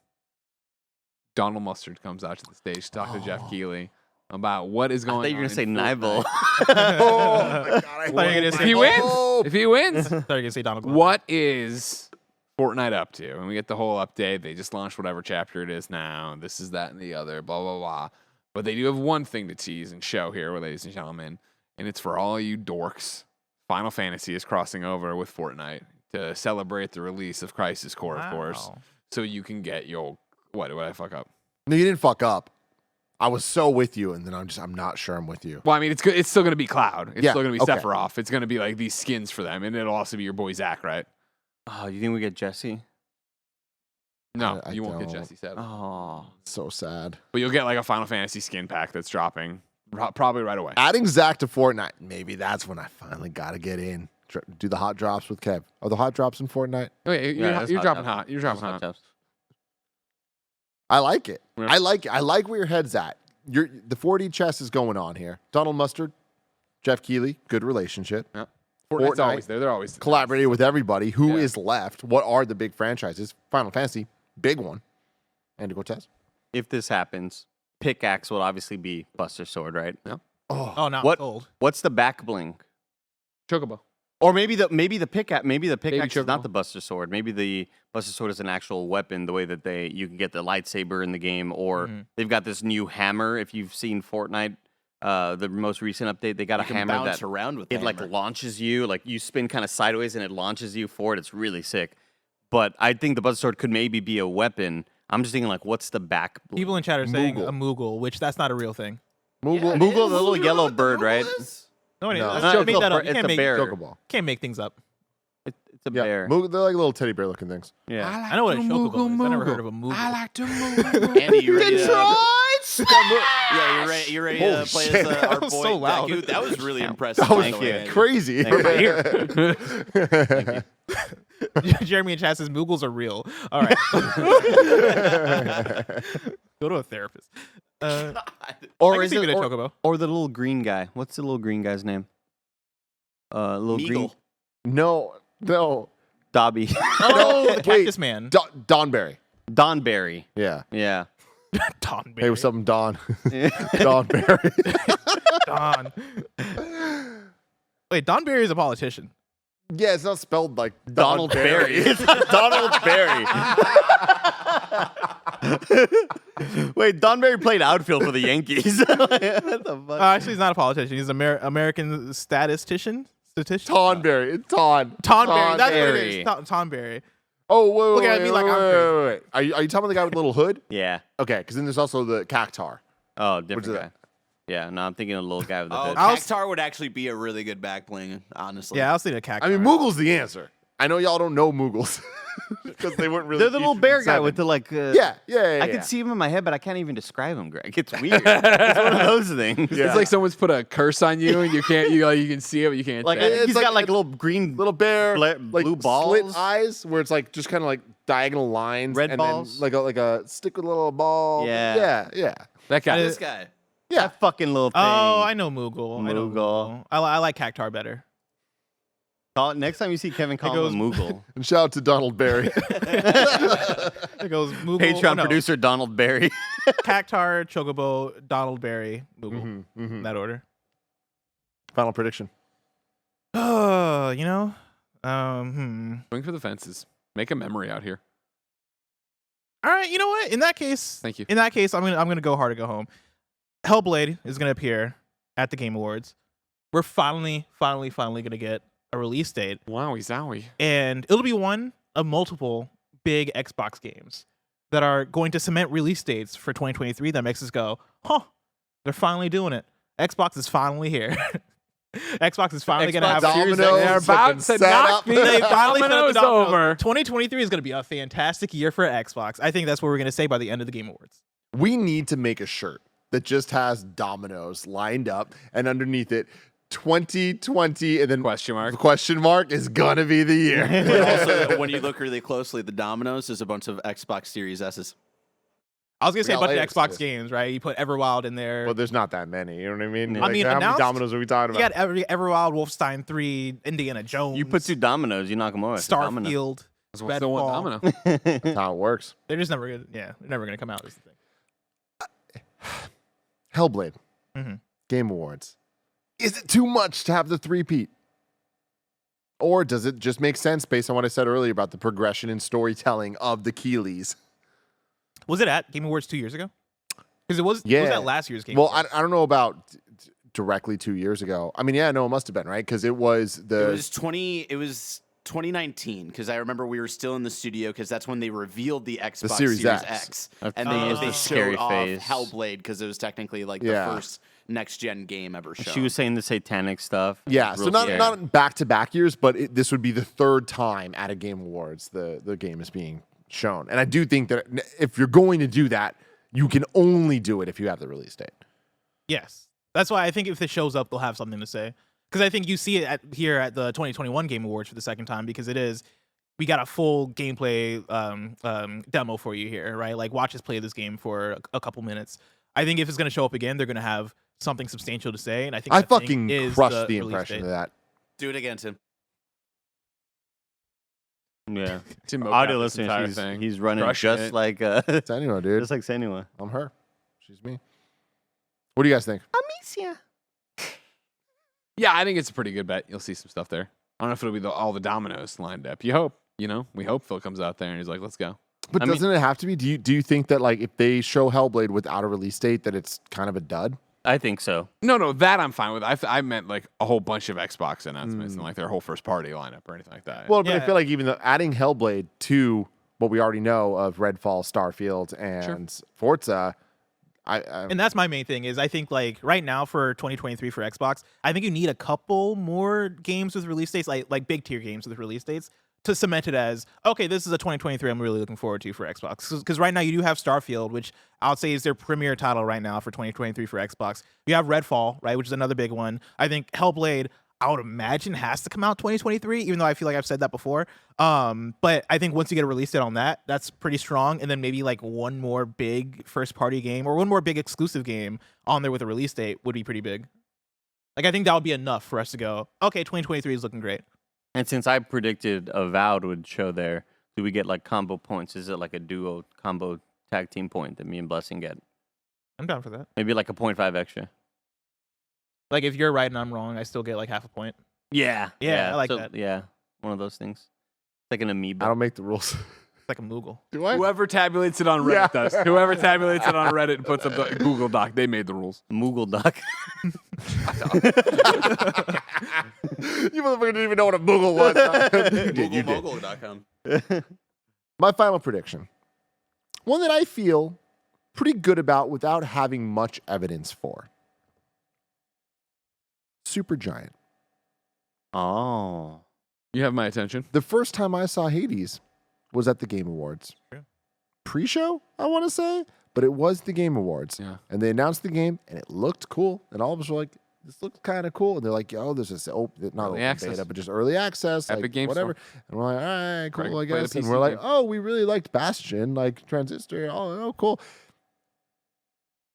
Donald Mustard comes out to the stage to talk to Jeff Keighley about what is going on. I thought you were going to say in Nibel. Fortnite. Oh, my God. I thought you were gonna If say he wins, if he wins, I thought you were gonna say Donald Glover. what is Fortnite up to? And we get the whole update. They just launched whatever chapter it is now. This is that and the other, blah, blah, blah. But they do have one thing to tease and show here, ladies and gentlemen, and it's for all you dorks. Final Fantasy is crossing over with Fortnite to celebrate the release of Crisis Core, of course. So you can get your... What did I fuck up? No, you didn't fuck up. I was so with you, and then I'm not sure I'm with you. Well, I mean, it's still going to be Cloud. It's Yeah, still going to be okay. Sephiroth. It's going to be like these skins for them, and it'll also be your boy Zach, right? Oh, you think we get Jesse? No, I you won't get don't. Jesse Seven. Oh. So sad. But you'll get like a Final Fantasy skin pack that's dropping probably right away. Adding Zach to Fortnite, maybe that's when I finally got to get in. Do the hot drops with Kev. Are the hot drops in Fortnite? Oh, yeah, that's you're hot dropping tubs. hot. You're dropping Hot hot. tubs. I like it. Yeah. I like it. I like where your head's at. The 4D chess is going on here. Donald Mustard, Jeff Keighley, good relationship. Yeah. Fortnite's Fortnite. always there. They're always Collaborated with everybody. Who Yeah. is left? What are the big franchises? Final Fantasy, big one. Andy Cortez. If this happens, pickaxe will obviously be Buster Sword, right? Yeah. Oh, not What? old. What's the back bling? Chocobo. Or maybe the pickaxe is not Chocobo. the Buster Sword. Maybe the Buster Sword is an actual weapon, the way that you can get the lightsaber in the game, or they've got this new hammer. If you've seen Fortnite, the most recent update, they got You a can hammer bounce that around with it the like hammer. launches you, like you spin kind of sideways and it launches you forward. It's really sick. But I think the Buster Sword could maybe be a weapon. I'm just thinking like, what's the back? People in chat are saying Moogle. a Moogle, which that's not a real thing. Moogle. Moogle, the little yellow bird, right? No, No. that's No, made it's that a up. You it's can't a make, bear. Chocoball. can't make things up. It's a Yeah. bear. Moogle, they're like little teddy bear looking things. Yeah. I know what a chocobo is. I never heard of a Moogle. I like to move. Andy, you ready? Yeah, Holy you ready to play shit, as that our was boy so loud. Deku? That was really impressive. That was by the way, Andy. crazy. Jeremy in chat says Moogles are real. All right. Go to a therapist. I Or can is see it a or, chocobo. or the little green guy? What's the little green guy's name? Little green Meagle. No. Dobby. Oh, the wait. Cactus Man. Donberry. Donberry. Yeah. Yeah. Don Hey, what's up, Don? Donberry. Don. Wait, Don Barry is a politician. Yeah, it's not spelled like Donald Don Berry. It's not Donald Berry. Wait, Don Berry played outfield for the Yankees. What the fuck? Actually, he's not a politician. He's an American statistician. Tonberry. It's Ton. Tonberry. That's what it Tonberry. is. Tonberry. Oh, wait, Look wait, at wait, me like wait, I'm wait, crazy. wait, wait. Are you talking about the guy with the little hood? Yeah. Okay, because then there's also the Cactar. Oh, Which different is guy. Yeah, no, I'm thinking of the little guy with the Oh, hood. Cactar would actually be a really good back bling, honestly. Yeah, I'll see the cactus. I mean, Moogle's the answer. I know y'all don't know Moogles because they weren't really. They're the little featured bear in guy Seven. with the like. Yeah. I can see him in my head, but I can't even describe him, Greg. It's weird. It's one of those things. Yeah. It's like someone's put a curse on you, and you can't. You can see it, but you can't. Like say it. he's like- got like little green. little bear, Like blue balls? slit eyes, where it's like just kind of like diagonal lines, Red and balls? then like a stick with a little ball. Yeah. yeah. That guy. This guy. That fucking little thing. Oh, I know Moogle. I know Moogle. I like Cactar better. Next time you see Kevin, call him a Moogle. And shout out to Donald Berry. It goes Moogle. Patreon producer Donald Berry. Cactar, Chocobo, Donald Berry, Moogle. In that order. Final prediction. Oh, Swing for the fences. Make a memory out here. All right, you know what? In that case, Thank you. In that case, I'm gonna go hard or go home. Hellblade is gonna appear at the Game Awards. We're finally gonna get a release date, Wowie zowie. and it'll be one of multiple big Xbox games that are going to cement release dates for 2023. That makes us go, huh? They're finally doing it. Xbox is finally here. Xbox is finally going to have Dominoes They're have about been to set knock up. the They finally set up the dominoes dominoes. over. 2023 is going to be a fantastic year for Xbox. I think that's what we're going to say by the end of the Game Awards. We need to make a shirt that just has dominoes lined up, and underneath it, 2020, and then Question mark is gonna be the year. But also, when you look really closely, the dominoes is a bunch of Xbox Series S's. I was going to say a got bunch of layers to Xbox this. games, right? You put Everwild in there. Well, there's not that many. You know what I mean? I Like, mean, how many announced- dominoes are we talking You about? got Everwild, Wolfenstein 3, Indiana Jones. You put 2 dominoes, you knock them over. It's a domino. Starfield. What's the one Redfall. domino? That's how it works. They're just never going to, they're never going to come out. Is the thing. Hellblade, Mhm. Game Awards. Is it too much to have the three-peat? Or does it just make sense based on what I said earlier about the progression and storytelling of the Keeleys? Was it at Game Awards 2 years ago? Because it was Yeah. at last year's Game Well, Awards. I don't know about directly 2 years ago. I mean, yeah, no, it must have been, right? Because it was It the... was 2019 because I remember we were still in the studio because that's when they revealed the Xbox Series Series X. X, I and think it was they the showed scary off phase. Hellblade because it was technically like Yeah. the first next gen game ever shown. She was saying the satanic stuff. Yeah, so Real not scary. not back-to-back years, but this would be the third time at a Game Awards the game is being shown. And I do think that if you're going to do that, you can only do it if you have the release date. Yes. That's why I think if it shows up, they'll have something to say. Because I think you see it here at the 2021 Game Awards for the second time because we got a full gameplay demo for you here, right? Like, watch us play this game for a couple minutes. I think if it's going to show up again, they're going to have something substantial to say. And I think I that thing fucking is crushed the release impression date. of that. Do it again, Tim. Yeah. Tim mocap Audio this entire listeners, thing. he's running Crushing just it. like It's anyone, dude. just like Senua. I'm her. She's me. What do you guys think? Yeah, I think it's a pretty good bet. You'll see some stuff there. I don't know if it'll be all the dominoes lined up. You hope, we hope Phil comes out there and he's like, let's go. But I mean- doesn't it have to be? Do you think that, like, if they show Hellblade without a release date, that it's kind of a dud? I think so. No, that I'm fine with. I meant like a whole bunch of Xbox announcements and like their whole first party lineup or anything like that. Well, but I Yeah. feel like even adding Hellblade to what we already know of Redfall, Starfield, and Forza, And that's my main thing is I think like right now for 2023 for Xbox, I think you need a couple more games with release dates, like big tier games with release dates to cement it as, okay, this is a 2023 I'm really looking forward to for Xbox. Because right now you do have Starfield, which I would say is their premier title right now for 2023 for Xbox. You have Redfall, right, which is another big one. I think Hellblade, I would imagine, has to come out 2023, even though I feel like I've said that before. But I think once you get a release date on that, that's pretty strong. And then maybe like one more big first party game or one more big exclusive game on there with a release date would be pretty big. Like, I think that would be enough for us to go, okay, 2023 is looking great. And since I predicted Avowed would show there, do we get like combo points? Is it like a duo combo tag team point that me and Blessing get? I'm down for that. Maybe like a 0.5 extra. Like, if you're right and I'm wrong, I still get like half a point. Yeah. Yeah, I like that. Yeah. One of those things. It's like an amoeba. I don't make the rules. It's like a Moogle. Do I? Whoever tabulates it on Reddit Yeah. does. Whoever tabulates it on Reddit and puts up the Google Doc, they made the rules. Moogle duck. You motherfucker didn't even know what a Moogle was. You did. You did. Googlemogul.com. My final prediction. One that I feel pretty good about without having much evidence for. Supergiant. Oh. You have my attention. The first time I saw Hades was at the Game Awards. Yeah. Pre-show, I want to say, but it was the Game Awards. Yeah. And they announced the game, and it looked cool. And all of us were like, this looks kind of cool. And they're like, oh, this is not Early open access. beta, but just early access. Epic like, Games whatever. Store. And we're like, all right, cool, Play I the guess. And PC we're like, game. oh, we really liked Bastion, like Transistor. Oh, cool.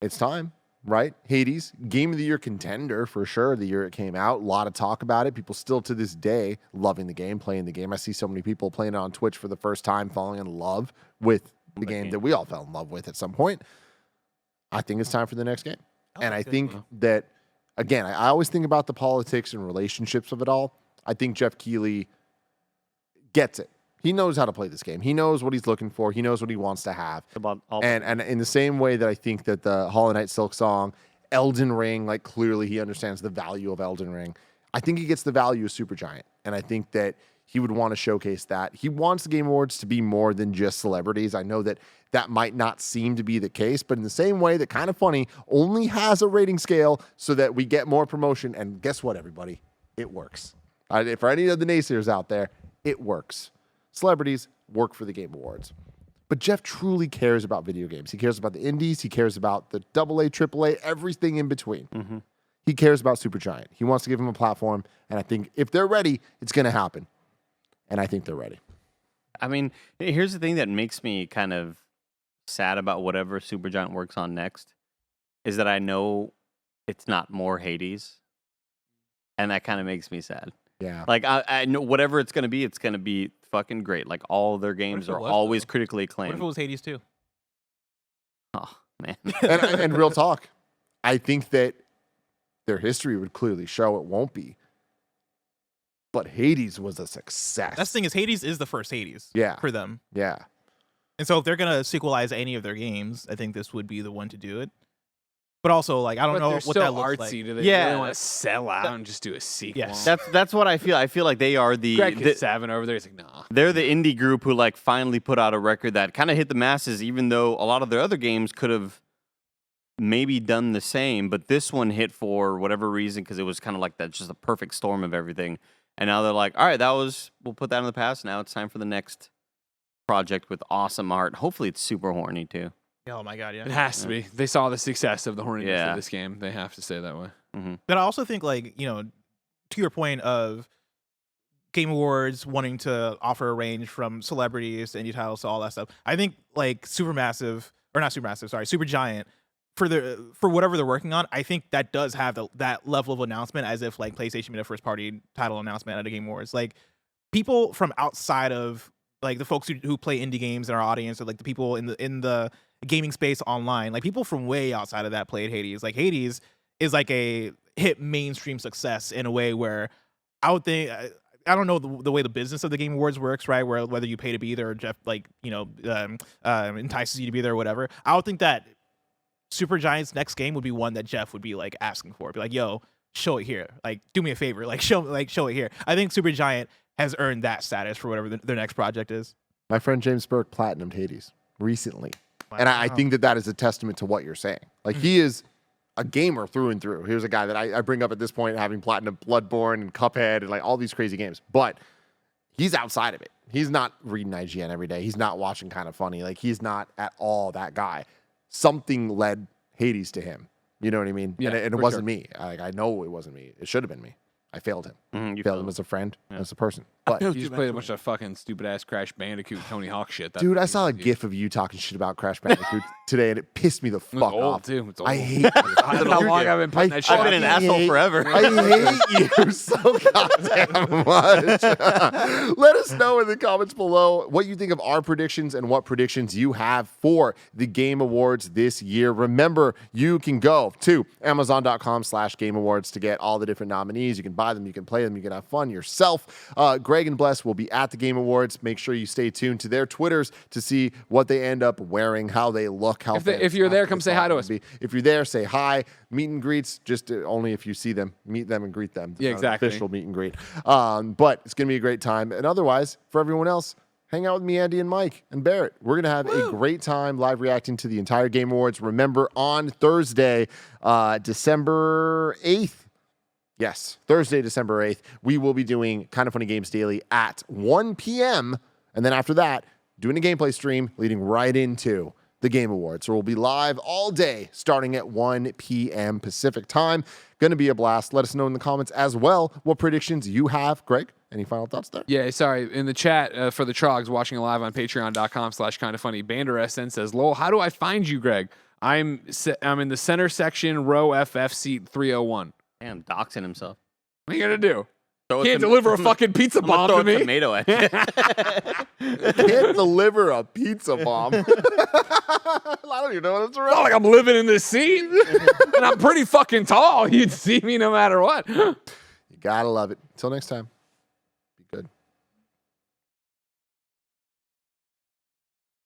It's time, right? Hades, Game of the Year contender for sure. The year it came out, a lot of talk about it. People still to this day loving the game, playing the game. I see so many people playing it on Twitch for the first time, falling in love with the game that we all fell in love with at some point. I think it's time for the next game. And I think that, again, I always think about the politics and relationships of it all. I think Jeff Keighley gets it. He knows how to play this game. He knows what he's looking for. He knows what he wants to have. About all And in the same way that I think that the Hollow Knight Silksong, Elden Ring, clearly he understands the value of Elden Ring. I think he gets the value of Supergiant. And I think that he would want to showcase that. He wants the Game Awards to be more than just celebrities. I know that might not seem to be the case, but in the same way that Kinda Funny only has a rating scale so that we get more promotion. And guess what, everybody? It works. For any of the naysayers out there, it works. Celebrities work for the Game Awards. But Jeff truly cares about video games. He cares about the indies. He cares about the AA, AAA, everything in between. Mm-hmm. He cares about Supergiant. He wants to give him a platform. And I think if they're ready, it's going to happen. And I think they're ready. I mean, here's the thing that makes me kind of sad about whatever Supergiant works on next is that I know it's not more Hades. And that kind of makes me sad. Yeah. Like, I know whatever it's going to be fucking great. Like, all their games are always critically acclaimed. What if it was Hades too? Oh, man. and real talk, I think that their history would clearly show it won't be. But Hades was a success. That's the thing is Hades is the first Hades for them. Yeah. And so if they're going to sequelize any of their games, I think this would be the one to do it. But also, like, I don't know what that looks like. Do they really want to sell out and just do a sequel? Yes. That's what I feel. I feel like they are Greg Savin over there. He's like, nah. They're the indie group who like finally put out a record that kind of hit the masses, even though a lot of their other games could have maybe done the same. But this one hit for whatever reason because it was kind of like that, just a perfect storm of everything. And now they're like, all right, we'll put that in the past. Now it's time for the next project with awesome art. Hopefully it's super horny too. Oh my god, yeah. It has to be. They saw the success of the horniness of this game. They have to stay that way. Mm-hmm. But I also think, like, you know, to your point of Game Awards wanting to offer a range from celebrities to indie titles to all that stuff, I think like Supergiant for whatever they're working on, I think that does have that level of announcement as if like PlayStation made a first party title announcement at a Game Awards. Like people from outside of like the folks who play indie games in our audience, or like the people in the gaming space online, like people from way outside of that played Hades. Like Hades is like a hit mainstream success in a way where I would think, I don't know the way the business of the Game Awards works, right? Where whether you pay to be there or Jeff, like, you know, entices you to be there or whatever. I would think that Supergiant's next game would be one that Jeff would be like asking for. Be like, yo, show it here. Like, do me a favor. Like, show it here. I think Supergiant has earned that status for whatever their next project is. My friend James Burke platinumed Hades recently. Wow. And I think that is a testament to what you're saying. Like, he is a gamer through and through. Here's a guy that I bring up at this point, having platinum Bloodborne and Cuphead and like all these crazy games. But he's outside of it. He's not reading IGN every day. He's not watching Kinda Funny. Like, he's not at all that guy. Something led Hades to him. You know what I mean? Yeah, and it wasn't me. I know it wasn't me. It should have been me. I failed him. You failed him as a friend, as a person. But You just played a bunch of fucking stupid ass Crash Bandicoot Tony Hawk shit. Dude, I saw a GIF of you talking shit about Crash Bandicoot today, and it pissed me the fuck old off. too. It's old. I hate how long I've been putting that shit I've been an asshole forever. I hate you so goddamn much. Let us know in the comments below what you think of our predictions and what predictions you have for the Game Awards this year. Remember, you can go to Amazon.com/Game Awards to get all the different nominees. You can buy them, you can play them, you can have fun yourself. Greg and Bless will be at the Game Awards. Make sure you stay tuned to their Twitters to see what they end up wearing, how they look, how if you're there, come say hi to us. If you're there, say hi. Meet and greets, just only if you see them. Meet them and greet them. Yeah, exactly. Official meet and greet. But it's going to be a great time. And otherwise, for everyone else, hang out with me, Andy, and Mike, and Barrett. We're going to have a great time live reacting to the entire Game Awards. Remember, on Thursday, December 8th, yes, Thursday, December 8th, we will be doing Kinda Funny Games Daily at 1 p.m. And then after that, doing a gameplay stream leading right into the Game Awards. So we'll be live all day starting at 1 p.m. Pacific time. Going to be a blast. Let us know in the comments as well what predictions you have. Greg, any final thoughts there? Yeah, sorry. In the chat for the Trogs watching live on patreon.com/kindafunny, Bander SN says, lol, how do I find you, Greg? I'm in the center section, row FF, seat 301. Damn, doxing himself. What are you going to do? Can't deliver a fucking pizza bomb to me. Tomato at you. Can't deliver a pizza bomb. I don't even know what it's around. It's not like I'm living in this seat. And I'm pretty fucking tall. You'd see me no matter what. You gotta love it. Until next time.